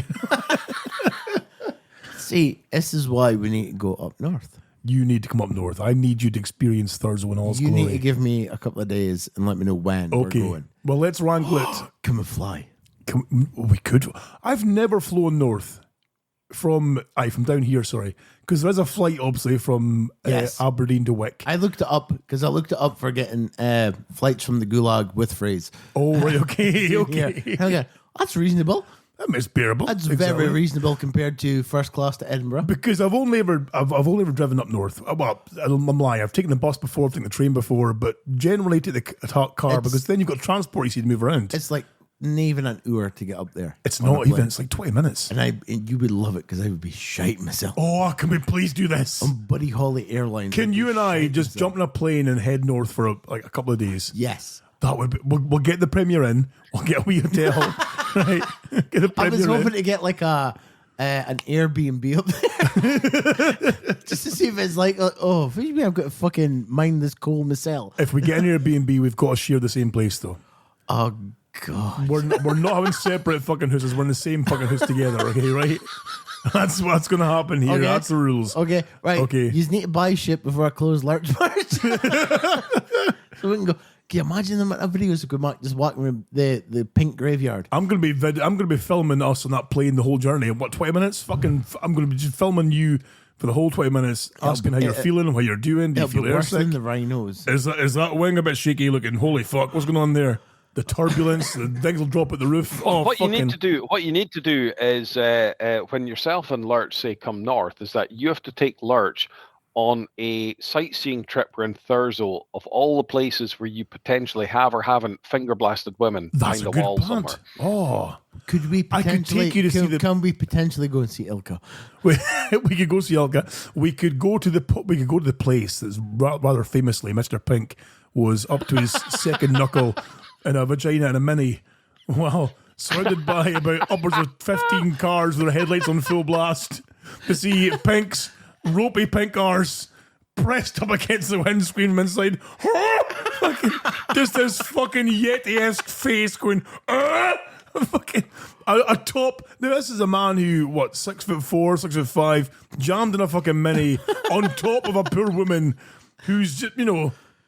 See, this is why we need to go up north. You need to come up north. I need you to experience Thurso in all its You need glory. to give me a couple of days and let me know when we're Okay. going. Well, let's wrangle it. Come and fly. We could. I've never flown north from down here. Sorry, because there is a flight obviously from Yes. Aberdeen to Wick. I looked it up because I looked it up for getting flights from the Gulag with phrase. Oh right, okay, okay. Yeah. Hell yeah. That's reasonable. That is bearable. That's Exactly. very reasonable compared to first class to Edinburgh. Because I've only ever driven up north. Well, I'm lying. I've taken the bus before, I've taken the train before, but generally take the car because then you've got transport you see to move around. It's like not even an hour to get up there. It's on a not even. plane. It's like 20 minutes. And you would love it because I would be shite myself. Oh, can we please do this? On Buddy Holly Airlines. Can I'd you be and I shite just myself. jump in a plane and head north for a couple of days? Yes. That would be. We'll get the Premier in. We'll get a wee hotel. Right? Get the I Premier was hoping in. to get like an Airbnb up there. Just to see if it's like, oh, maybe I've got to fucking mind this coal myself. If we get an Airbnb, we've got to share the same place, though. Oh, God. We're not having separate fucking houses. We're in the same fucking house together. Okay, right? That's what's going to happen here. Okay. That's the rules. Okay, right. Okay. You need to buy shit before I close Larch March. So we can go. Can you imagine them at videos of just walking around the pink graveyard? I'm gonna be filming us on that plane the whole journey. What, 20 minutes? Fucking, I'm gonna be just filming you for the whole 20 minutes, asking how you're feeling and what you're doing. Do you It'll feel be worse airsick? than the rhinos. Is that wing a bit shaky? Looking, holy fuck, what's going on there? The turbulence, the things will drop at the roof. Oh, what fucking. you need to do is when yourself and Lurch say come north, is that you have to take Lurch on a sightseeing trip around Thurso of all the places where you potentially have or haven't finger blasted women That's behind a a good wall point. somewhere. Oh, Could we I could potentially take you to see the- can we potentially go and see Ilka? we could go see Elga. We could go to the place that's rather famously Mr. Pink was up to his second knuckle in a vagina and a mini. Wow, surrounded by about upwards of 15 cars with their headlights on full blast to see Pink's ropey pink arse pressed up against the windscreen inside. Just this fucking Yeti-esque face going, fucking atop. Now this is a man who, 6'4", 6'5", jammed in a fucking mini on top of a poor woman who's just,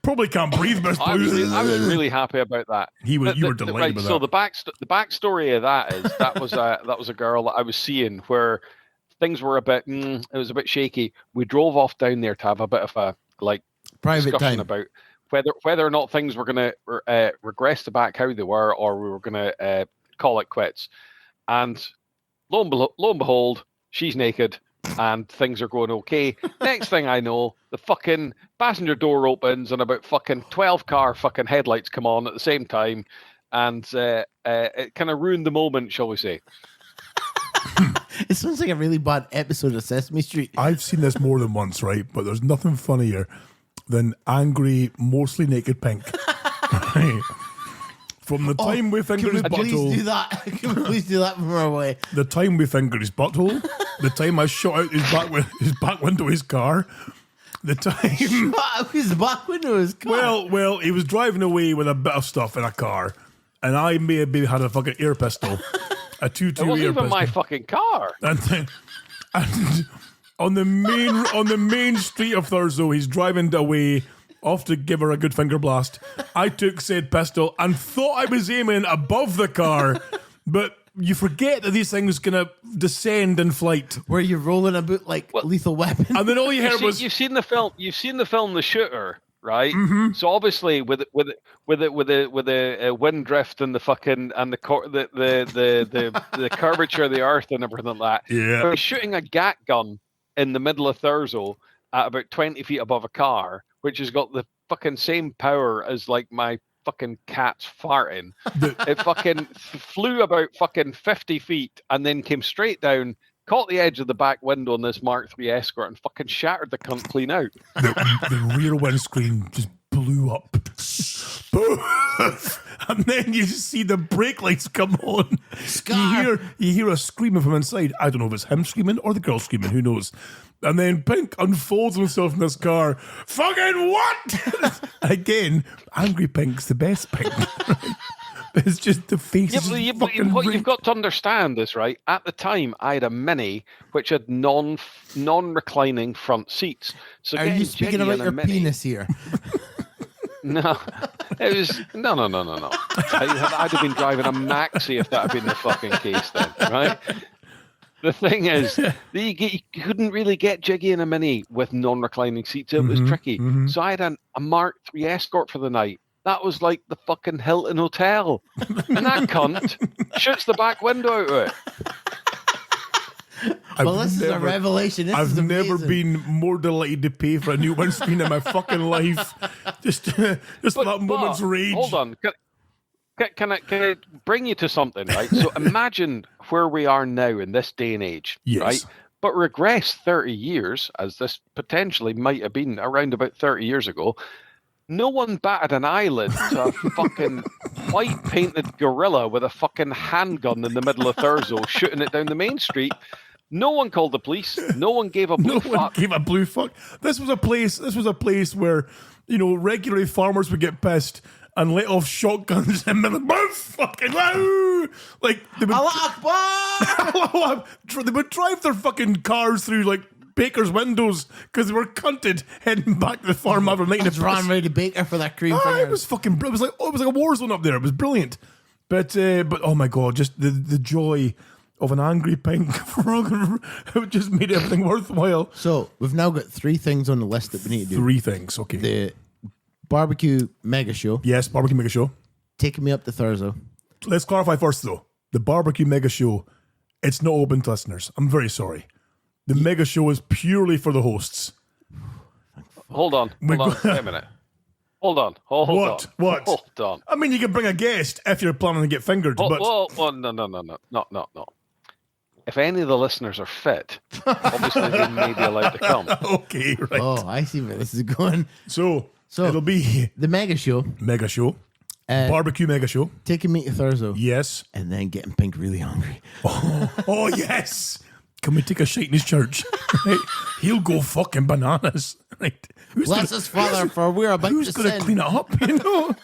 probably can't breathe. But I was really happy about that. You were delighted right, with so that. the backstory of that is that was a girl that I was seeing where things were a bit it was a bit shaky. We drove off down there to have a bit of a Private discussion time. about whether or not things were going to regress to back how they were, or we were going to call it quits. And lo and behold, she's naked and things are going okay. Next thing I know, the fucking passenger door opens and about fucking 12 car fucking headlights come on at the same time, and it kind of ruined the moment, shall we say. It sounds like a really bad episode of Sesame Street. I've seen this more than once, right? But there's nothing funnier than angry, mostly naked Pink. Right? From the time we fingered his Can we please butthole, do that? Can we please do that from our way? the time we fingered his butthole, the time I shot out his back window of his car, the time. His back window is car. Well, he was driving away with a bit of stuff in a car, and I maybe had a fucking air pistol, a 2-2 It wasn't air even pistol. my fucking car. And on the main street of Thurso, he's driving away, off to give her a good finger blast. I took said pistol and thought I was aiming above the car, but you forget that these things gonna descend in flight. Where you're rolling about like Lethal Weapon. And then all you heard was You've seen the film. You've seen the film The Shooter, right? Mm-hmm. So obviously, with the wind drift and the fucking and the curvature of the earth and everything like that. Yeah. But shooting a gat gun in the middle of Thurso at about 20 feet above a car, which has got the fucking same power as like my fucking cat's farting. It fucking flew about fucking 50 feet and then came straight down, caught the edge of the back window on this Mark III Escort and fucking shattered the cunt clean out. the rear windscreen just blew up. And then you just see the brake lights come on. Scar. You hear a screaming from inside. I don't know if it's him screaming or the girl screaming, who knows. And then Pink unfolds himself in this car. Fucking what? Again, angry Pink's the best Pink. It's just the face. Yeah, but what you've got to understand is, right, at the time I had a Mini which had non-reclining front seats. So Are you speaking about your penis here? No, it was no. I'd have been driving a Maxi if that had been the fucking case then, right? The thing is, you couldn't really get jiggy in a Mini with non-reclining seats. It was tricky. So I had a Mark III Escort for the night. That was like the fucking Hilton Hotel. And that cunt shoots the back window out of it. Well, this is a revelation. This is I've never amazing. been more delighted to pay for a new windscreen in my fucking life. Just for that moment's rage. Hold on. Can I bring you to something, right? So imagine where we are now in this day and age, Yes. right? But regress 30 years, as this potentially might have been around about 30 years ago. No one batted an eyelid to a fucking white painted gorilla with a fucking handgun in the middle of Thurso shooting it down the main street. No one called the police. No one gave a blue No fuck. one gave a blue fuck. This was a place where, regularly farmers would get pissed and let off shotguns and be like, "Wow, fucking wow!" Like they would, Allah Akbar! they would drive their fucking cars through like bakers' windows because they were cunted heading back to the farm after night in the Just ran ready to baker for that cream it fingers. was fucking. It was like a war zone up there. It was brilliant. But oh my god, just the joy of an angry pink frog, it just made everything worthwhile. So we've now got 3 things on the list that we need to do. 3 things. Okay. The barbecue mega show, Yes, barbecue mega show. taking me up to Thurso. Let's clarify first though. The barbecue mega show, it's not open to listeners. I'm very sorry. The mega show is purely for the hosts. Hold on. Wait a minute. Hold on. Hold What? on. What? Hold on. I mean, you can bring a guest if you're planning to get fingered, but No. If any of the listeners are fit, obviously they may be allowed to come. okay, right. Oh, I see where this is going. So So- it'll be The mega show, mega show, barbecue mega show. taking me to Thurso, Yes. and then getting Pink really hungry. Oh yes. Can we take a shite in his church? Right. He'll go fucking bananas. Right. Bless us, Father, for we're about Who's to going to sin. clean it up?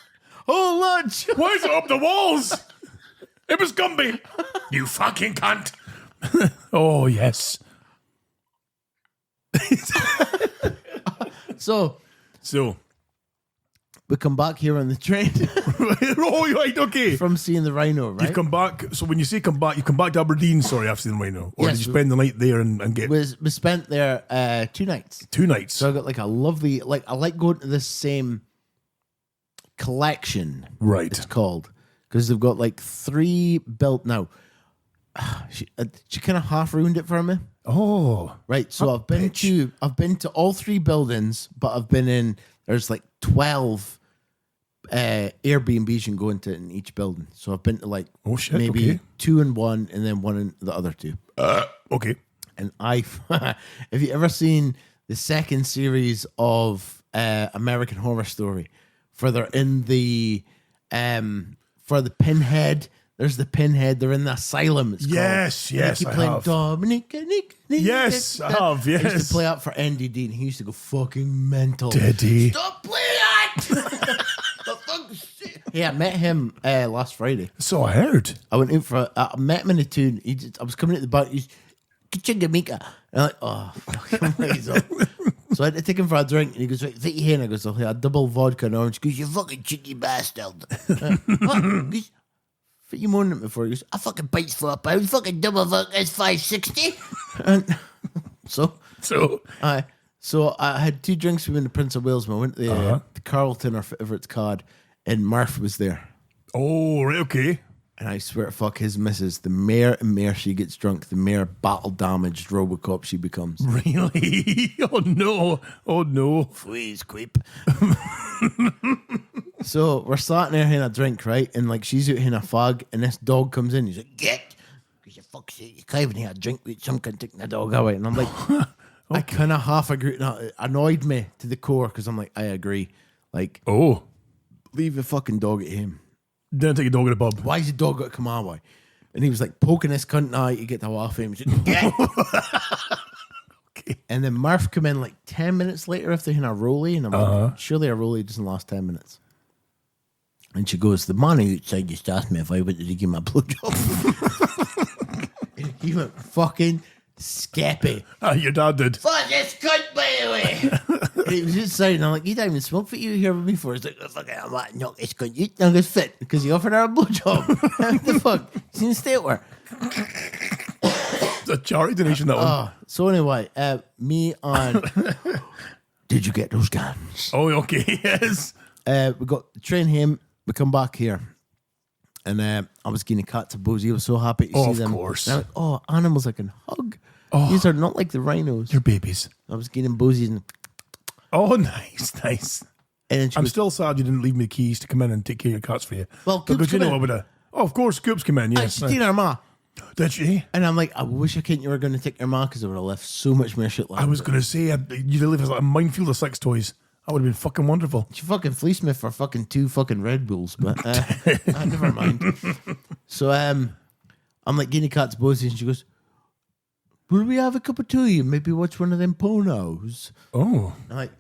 Oh, lunch! Why is it up the walls? It was Gumby. You fucking cunt. Oh yes. So So. we come back here on the train Oh right. Okay. from seeing the rhino, right? You've come back. So when you say come back, you come back to Aberdeen. Sorry, after the Rhino, or Yes, did you spend the night there and get we spent there 2 nights. 2 nights? So I got like a lovely, I like going to this same collection, Right. it's called, because they've got like 3 built now. She kind of half ruined it for me. Oh. Right, so I've been to all 3 buildings, but I've been in, there's like 12 Airbnbs you can go into in each building. So I've been to like Oh, shit, maybe okay. 2 in one, and then 1 in the other 2. Okay. And have you ever seen the second series of American Horror Story? For they're in the for the Pinhead. There's the Pinhead. They're in the asylum. It's Yes, called. yes, And they I keep playing have. Dominica. Yes, I have, I used yes. to play out for NDD, and he used to go fucking mental. Did he? Stop playing that! The fuck shit. Yeah, I met him last Friday. So I heard. I went in for. I met him in the tune. I was coming at the bar. He's Kichingamika. And I'm like, oh, fucking raise up. So I had to take him for a drink, and he goes, right, fit you here. And I goes, I'll have a double vodka and orange. He goes, you fucking cheeky bastard. What? He goes, what you moaning at me for? He goes, I fucking bites £4. Fucking double vodka is $5.60. And so I had 2 drinks with him in the Prince of Wales. And I went to the Carlton or whatever it's called, and Murph was there. Oh, right, okay. And I swear to fuck, his missus, the more she gets drunk, the more battle damaged Robocop she becomes. Really? Oh no. Oh no. Please, queep. So we're sat there having a drink, right? And like she's out having a fag, and this dog comes in. He's like, get! Because you fuck's sake, you can't even have a drink with some cunt taking the dog away. And I'm like, I kind of half agree. No, it annoyed me to the core because I'm like, I agree. Like, Oh. leave the fucking dog at him. Didn't take a dog to the pub. Why's the dog got to come our way? And he was like poking this cunt in the eye to get the off him. He said, "Get." Okay. And then Murph come in like 10 minutes later after hitting a rollie. And I'm like, surely a rollie doesn't last 10 minutes. And she goes, the man outside just asked me if I wanted to give him a blowjob. He went fucking skeppy. Your dad did. Fuck this cunt, by the way. And he was just saying, I'm like, you don't even smoke for you here with me for. He's like, oh, fuck it, I'm like, knock this cunt. You knock his fit because he offered her a blowjob. What the fuck? She's in stay with her. It's a charity donation, that one. Oh, so anyway, me on. Did you get those guns? Oh, okay. Yes. We got the train home. We come back here. And I was getting a cat to Boozy. I was so happy to see Of them. course. And I'm like, oh, animals I can hug. These are not like the rhinos. Your babies. I was getting Boozy and Oh, nice, nice. And then she I'm goes, still sad you didn't leave me the keys to come in and take care of your cats for you. Well, because Coop's you know come I in. would have. Oh, of course, Coop's come in. Yes, she's seen her ma. did she? And I'm like, I wish I couldn't. You were going to take your ma because I would have left so much more shit. I was going to say you'd have lived as like a minefield of sex toys. That would have been fucking wonderful. She fucking fleeced me for fucking 2 fucking Red Bulls, but never mind. So I'm like, Guinea Cat's Bosie, and she goes, will we have a cup of tea and maybe watch one of them pornos? Oh, I'm like,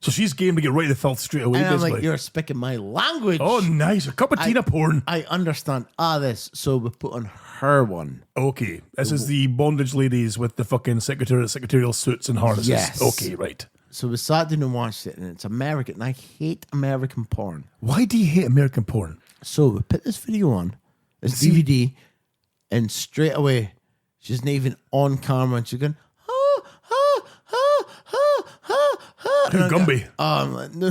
so she's game to get right to the filth straight away. and I'm Basically. like, you're speaking my language. Oh, nice. A cup of tea and a porn. I understand this, so we put on her one. Okay. This is the bondage ladies with the fucking secretarial suits and harnesses. Yes. Okay, right. So we sat down and watched it, and it's American, and I hate American porn. Why do you hate American porn? So we put this video on, this DVD, and straight away, she's not even on camera, and she's going, Who, Gumby? I'm like, no,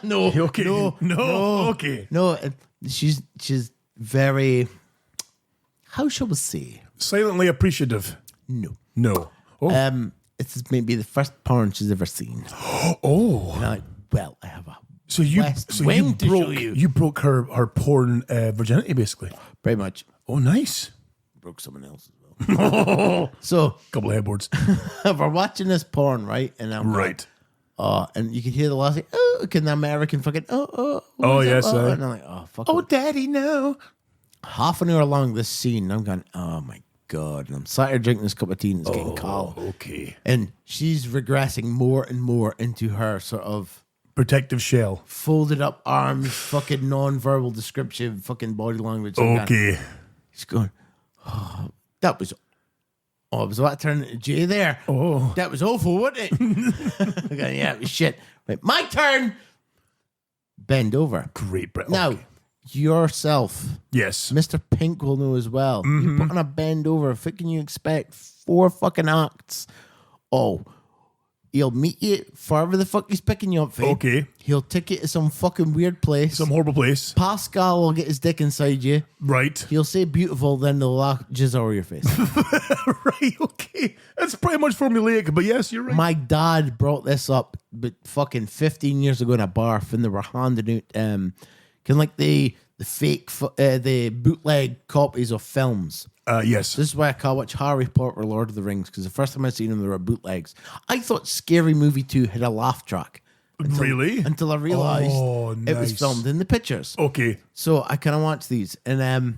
no, Okay. no, Okay. no. And she's very, how shall we say? Silently appreciative. No. Oh. It's maybe the first porn she's ever seen. Oh. And I'm like, well, I have a So you West Wing to show you. you broke her porn virginity basically. pretty much Oh, nice. broke someone else as well. So Couple of headboards. we're watching this porn, right? And I'm Right. and you can hear the last thing, oh, can the American fucking Oh, what's yes, up? aye. And I'm like, oh fuck. Oh, daddy, no. Half an hour along this scene, I'm going, oh my god. And I'm sat here drinking this cup of tea and it's getting cold. Okay. And she's regressing more and more into her sort of Protective shell. folded up arms, fucking non-verbal description, fucking body language. I'm going, Okay. she's going, oh, that was, I was about to turn into Jay there. Oh. That was awful, wasn't it? I'm going, yeah, it was shit. Right, my turn. Bend over. Great, Brett. Now, Okay. yourself, Yes. Mr. Pink will know as well. You put on a bend over. What can you expect? 4 fucking acts. Oh, he'll meet you wherever the fuck he's picking you up for. Okay. He'll take you to some fucking weird place. Some horrible place. Pascal will get his dick inside you. Right. He'll say beautiful, then they'll jizz over your face. Right. Okay. That's pretty much formulaic, but yes, you're right. My dad brought this up, but fucking 15 years ago in a bar, when they were handing out, kind of like the fake, the bootleg copies of films. Yes. This is why I can't watch Harry Potter or Lord of the Rings, because the first time I seen them, there were bootlegs. I thought Scary Movie 2 had a laugh track. Really? Until I realised Oh, it was nice. filmed in the pictures. Okay. So I kind of watched these. And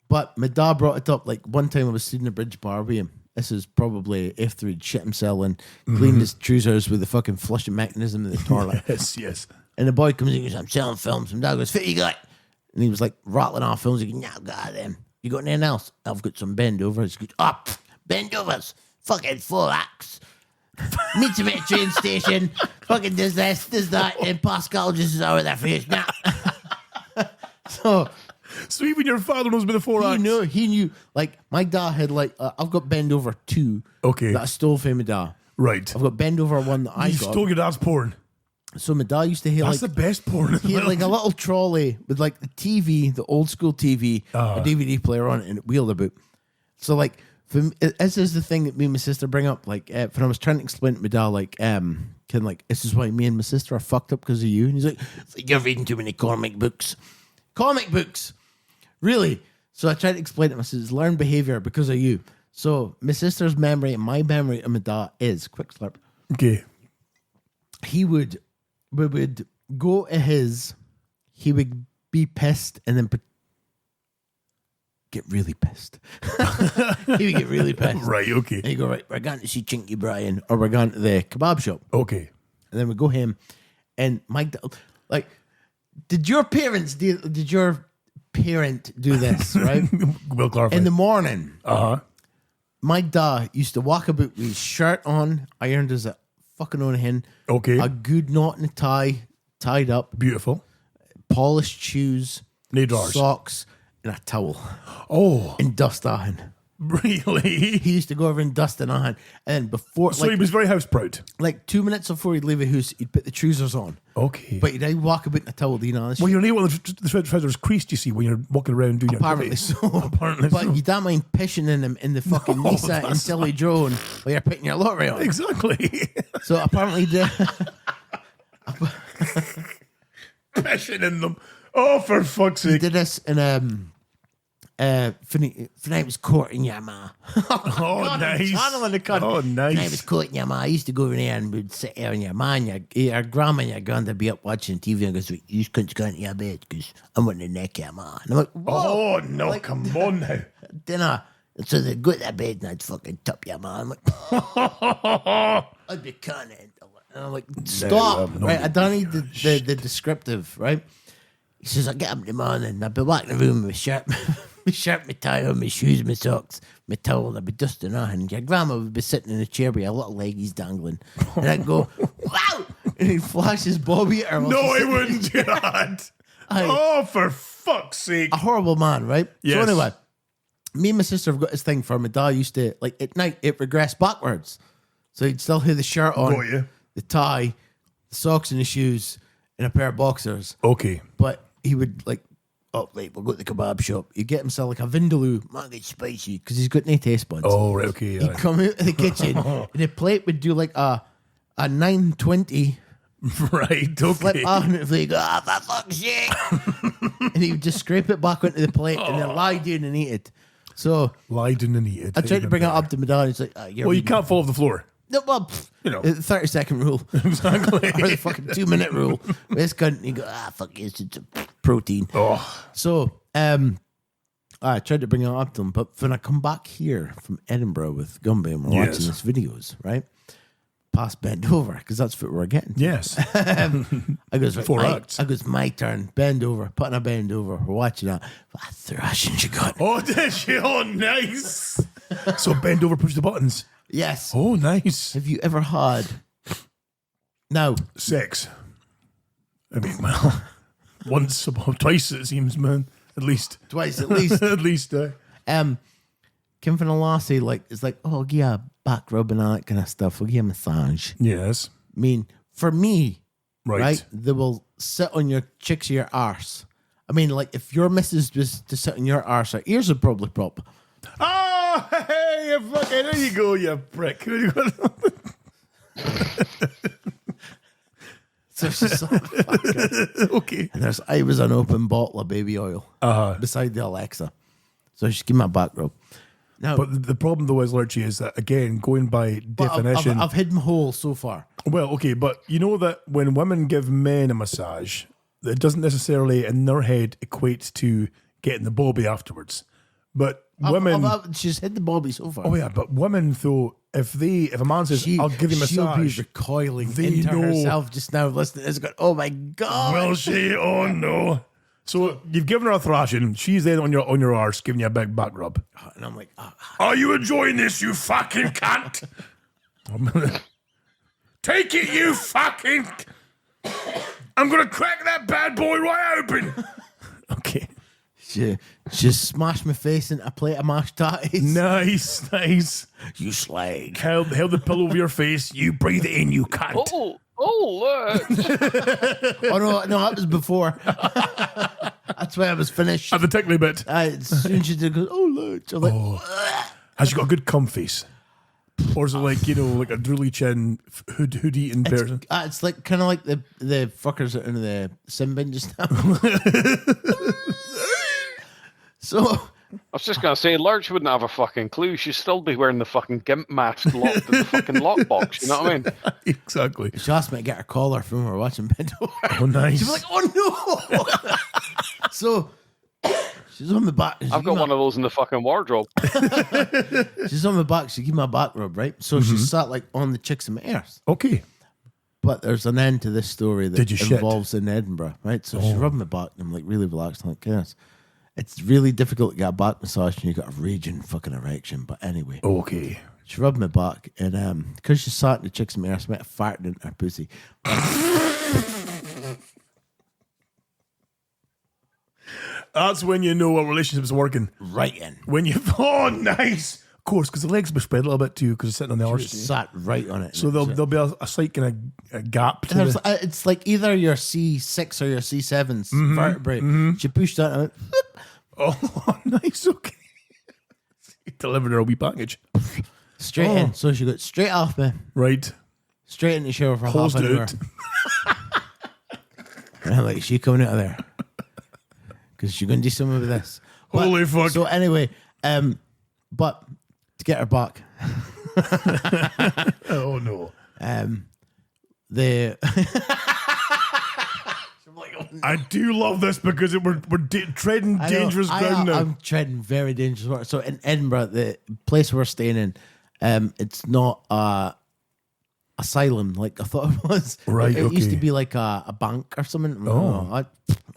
but my dad brought it up. Like one time I was sitting in a bridge bar with him. This is probably after he'd shit himself and cleaned his trousers with the fucking flushing mechanism in the toilet. Yes, yes. And the boy comes in and goes, I'm selling films. And dad goes, what you got? And he was like rattling off films. He goes, no, goddamn. You got anything else? I've got some bend overs. He goes, oh, bend overs. Fucking 4 acts. Meets him at a train station. Fucking does this, does that. And Pascal just is over there for you. Nah. So even your father knows about the 4 acts. he knew. Like, my dad had like, I've got bend over 2. Okay. That I stole from my dad. Right. I've got bend over 1 that I You got. stole your dad's porn. So my dad used to hear That's like the best porn. he had like a little trolley with like the TV, the old school TV, a DVD player on it, and it wheeled about. So like, for me, this is the thing that me and my sister bring up. Like, when I was trying to explain to my dad, like, kind of like, this is why me and my sister are fucked up because of you. And he's like, you're reading too many comic books. Comic books, really? So I tried to explain it. I said, it's learned behavior because of you. So my sister's memory and my memory of my dad is quick slurp. Okay. We would go to his, he would be pissed and then get really pissed. He would get really pissed. Right, okay. And he'd go, right, we're going to see Chinky Brian or we're going to the kebab shop. Okay. And then we go home and Mike, like, did your parent do this, right? We'll clarify. In the morning, Uh-huh. my dad used to walk about with his shirt on, ironed as a fucking on hand, Okay. a good knot in a tie, tied up, Beautiful. polished shoes, No drawers. socks, and a towel, Oh, and dust on. really? He used to go over and dust it on, and then before, So he was very house proud. like 2 minutes before he'd leave the house, he'd put the trousers on, Okay. but he'd walk about in a towel. Do you know this? Well, your nail on the trousers creased, you see, when you're walking around doing Apparently your so. Apparently But so. you don't mind pissing in them in the fucking Nissan and silly drone while you're putting your lottery on. Exactly. So apparently, Pissing in them. Oh, for fuck's He sake. did this in when I was courting your ma. Oh, nice. Channeling the cunt. Oh, When I was nice. courting your ma, I used to go over there and we'd sit there and your ma and your grandma and your granddad would be up watching TV and goes, you just couldn't go into your bed because I'm wanting to neck your ma. And I'm like, whoa. Oh, no, Like, come on now. Dinner. So they'd go to their bed and I'd fucking top your ma. I'm like, I'd be cunning. And I'm like, stop. no, Right? I don't need the descriptive, right? He says, I get up in the morning, I'd be back in the room with my shirt, my tie on, my shoes, my socks, my towel, I'd be dusting off, and your grandma would be sitting in a chair with her little leggies dangling. And I'd go, wow! And he'd flash his bobby at her. while No, she's he sitting- wouldn't do that. Aye. Oh, for fuck's sake. A horrible man, right? Yes. So anyway, me and my sister have got this thing for my dad used to, like, at night, it regressed backwards. So he'd still have the shirt on, Got you. the tie, the socks and the shoes, and a pair of boxers. Okay. But he would, like, oh, right, we'll go to the kebab shop. He'd get himself, like, a vindaloo, might get spicy, because he's got no taste buds. Oh, right, okay. He'd come out of the kitchen, and the plate would do, like, a 920 Right, flip okay. off, and it'd be like, for fuck's sake. And he would just scrape it back onto the plate and then lie down and eat it. So Lie down and eat it. I tried to bring it up to my dad. He's like, you're Well, you reading- can't fall off the floor. No, well, You know. 30-second rule. Exactly. Or the fucking 2-minute rule. This cunt, you go, fuck it, it's a protein. Oh, So, I tried to bring it up to him, but when I come back here from Edinburgh with Gumby and we're Yes. watching these videos, right? Past bend over, because that's what we're getting. yes. I goes, right, 4 my, acts. I goes, my turn. Bend over, putting a bend over. We're watching that. What thrashing she got. Oh, did she? Oh, nice. So bend over, push the buttons. Yes. Oh, nice. Have you ever had? No. Sex. I mean, well, once, twice it seems, man. At least. Twice at least. At least. Kim from the Lassie, like, it's like, oh, give you a back rub and all that kind of stuff. We'll give you a massage. Yes. I mean, for me, Right. right, they will sit on your cheeks of your arse. I mean, like, if your missus was to sit on your arse, her ears would probably pop. Oh, hey, you fucking, there you go, you prick. So she's like, fuck it. Okay. And I was an open bottle of baby oil beside the Alexa. So she's giving me a back rub. Now, But the problem, though, is, Lurchy, is that, again, going by but definition. I've hidden whole so far. Well, okay, but you know that when women give men a massage, it doesn't necessarily, in their head, equate to getting the bobby afterwards. But women. She's hid the bobby so far. Oh, yeah, but women, though, if a man says, I'll give you a She'll be massage. recoiling They into know. herself just now listening to this going, oh my God. Will she? Oh, no. So you've given her a thrashing. She's then on your arse, giving you a big back rub. And I'm like, Are you enjoying this, you fucking cunt? Take it, you fucking. I'm going to crack that bad boy right open. Okay. she smashed my face into a plate of mashed tatties. Nice, nice. You slag. Held the pillow over your face. You breathe it in, you cunt. Look. Oh, no, that was before. That's why I was finished. At the tickly bit. As soon as she did go, oh, look. I'm like, Has she got a good cum face? Or is it like, like a drooly chin, hood eating person? it's like kind of like the fuckers that are in the sim bin just now. So, I was just going to say, Lurch wouldn't have a fucking clue. She'd still be wearing the fucking gimp mask locked in the fucking lockbox. You know what I mean? Exactly. she asked me to get her collar from her watching Bendo. Oh, nice. She was like, oh no. So, she's on my back. I've got one of those in the fucking wardrobe. She's on my back. She gave me a back rub, right? So she sat like on the chicks in my ears. Okay. But there's an end to this story that Did you shit? involves in Edinburgh, right? So she rubbed my back and I'm like really relaxed. I'm like, yes. It's really difficult to get a back massage when you've got a raging fucking erection. But anyway, Okay. she rubbed my back and because she sat in the chicks in my ears, I might have farted in her pussy. That's when you know a relationship's working. Right in. When you. Oh, nice. Of course, because the legs be spread a little bit too, because it's sitting on the She arse. sat right on it. So there'll be a slight kind of a gap to There's, the. it's like either your C6 or your C7's vertebrae. She pushed that and I went, Oh, nice. Okay. Delivered her a wee package. straight in. So she got straight off me, Right. straight in the shower for Hosed half an it hour. out. And I'm like, she coming out of there? Because she's going to do something with this. But- Holy fuck. So anyway, but to get her back, Oh no. the I do love this because we're treading dangerous ground now. I'm treading very dangerous water. So in Edinburgh, the place we're staying in, it's not a asylum like I thought it was. Right, It used to okay. be like a bank or something. Oh.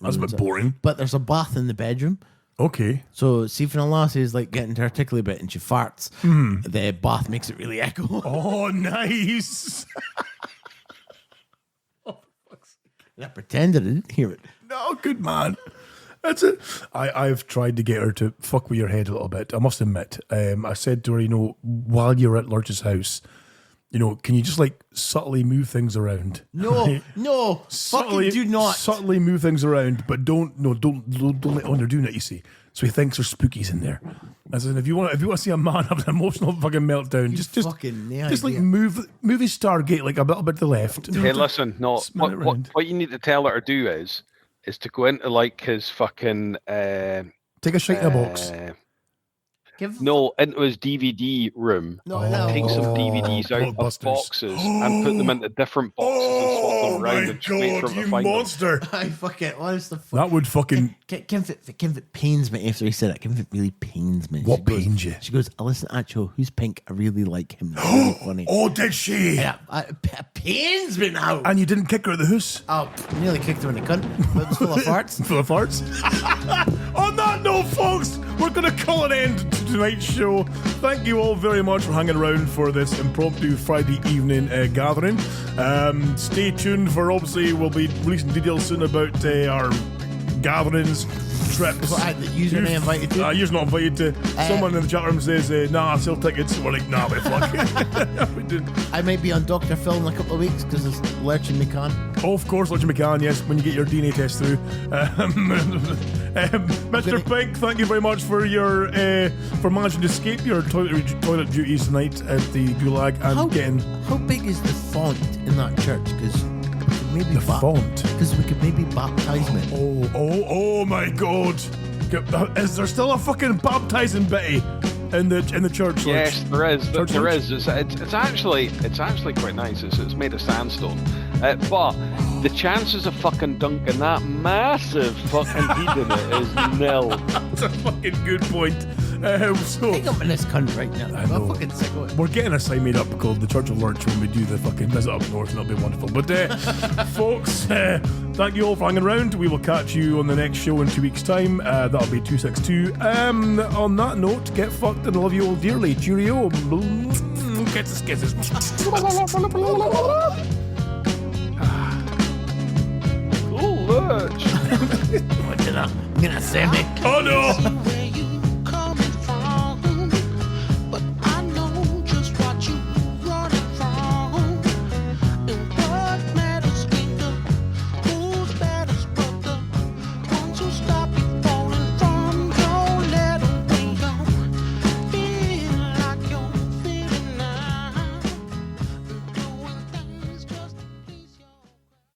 That's a bit boring. But there's a bath in the bedroom. Okay. So see if an lassie is like getting to her tickly bit and she farts, the bath makes it really echo. Oh, nice. I pretended I didn't hear it. No, good man. That's it. I've tried to get her to fuck with your head a little bit. I must admit. I said to her, while you're at Lurch's house, can you just like subtly move things around? No, Right? no, fucking do not. Subtly move things around, but don't let on. They're doing it, you see. So he thinks there's spookies in there. As in, if you want to see a man have an emotional fucking meltdown, just fucking the just like idea. move his Stargate like a little bit to the left. Hey, listen, no. Smell it round. What you need to tell her to do is to go into like his fucking Take a shite in a box. into his DVD room. No. Take some DVDs out of Blockbusters. boxes and put them into different boxes and swap Oh them around my and just wait for god, him to you find them. monster! I fucking honest the fuck. That would fucking. Kim it pains me after he said it. Kim it really pains me. What She goes- pains you? She goes, listen, Acho, who's pink? I really like him. He's really funny. Oh, did she? Yeah, it pains me now. And you didn't kick her at the hoose? Oh, nearly kicked him in the cunt, but it was full of farts. Full of farts. On that note, folks, we're going to call an end to tonight's show. Thank you all very much for hanging around for this impromptu Friday evening gathering. Stay tuned for, obviously, we'll be releasing details soon about our gatherings, trips. What, the user may invited to? You're not invited to. Someone in the chat room says, nah, sell tickets. We're like, nah, we fuck. We didn't. I might be on Dr. Phil in a couple of weeks because it's lurching me can. Oh, of course, Lodge McCann, yes, when you get your DNA test through. Mr. Pink, thank you very much for your for managing to escape your toilet duties tonight at the Gulag and getting How big is the font in that church? Because maybe the font. Because we could maybe baptize me. Oh my god. Is there still a fucking baptizing Betty in the church? Yes, there is. Church There lodge? is. It's actually quite nice. It's made of sandstone, but the chances of fucking dunking that massive fucking heat in it is nil. That's a fucking good point. So I think I'm in this cunt right now. I know. I'm fucking sick of it. we're getting a sign made up called the Church of Lurch when we do the fucking visit up north, and it'll be wonderful. But folks, thank you all for hanging around. We will catch you on the next show in 2 weeks' time. That'll be 262. On that note, get fucked and love you all dearly. Cheerio. Kisses. Oh, Lurch. What did I'm gonna say me. Oh no!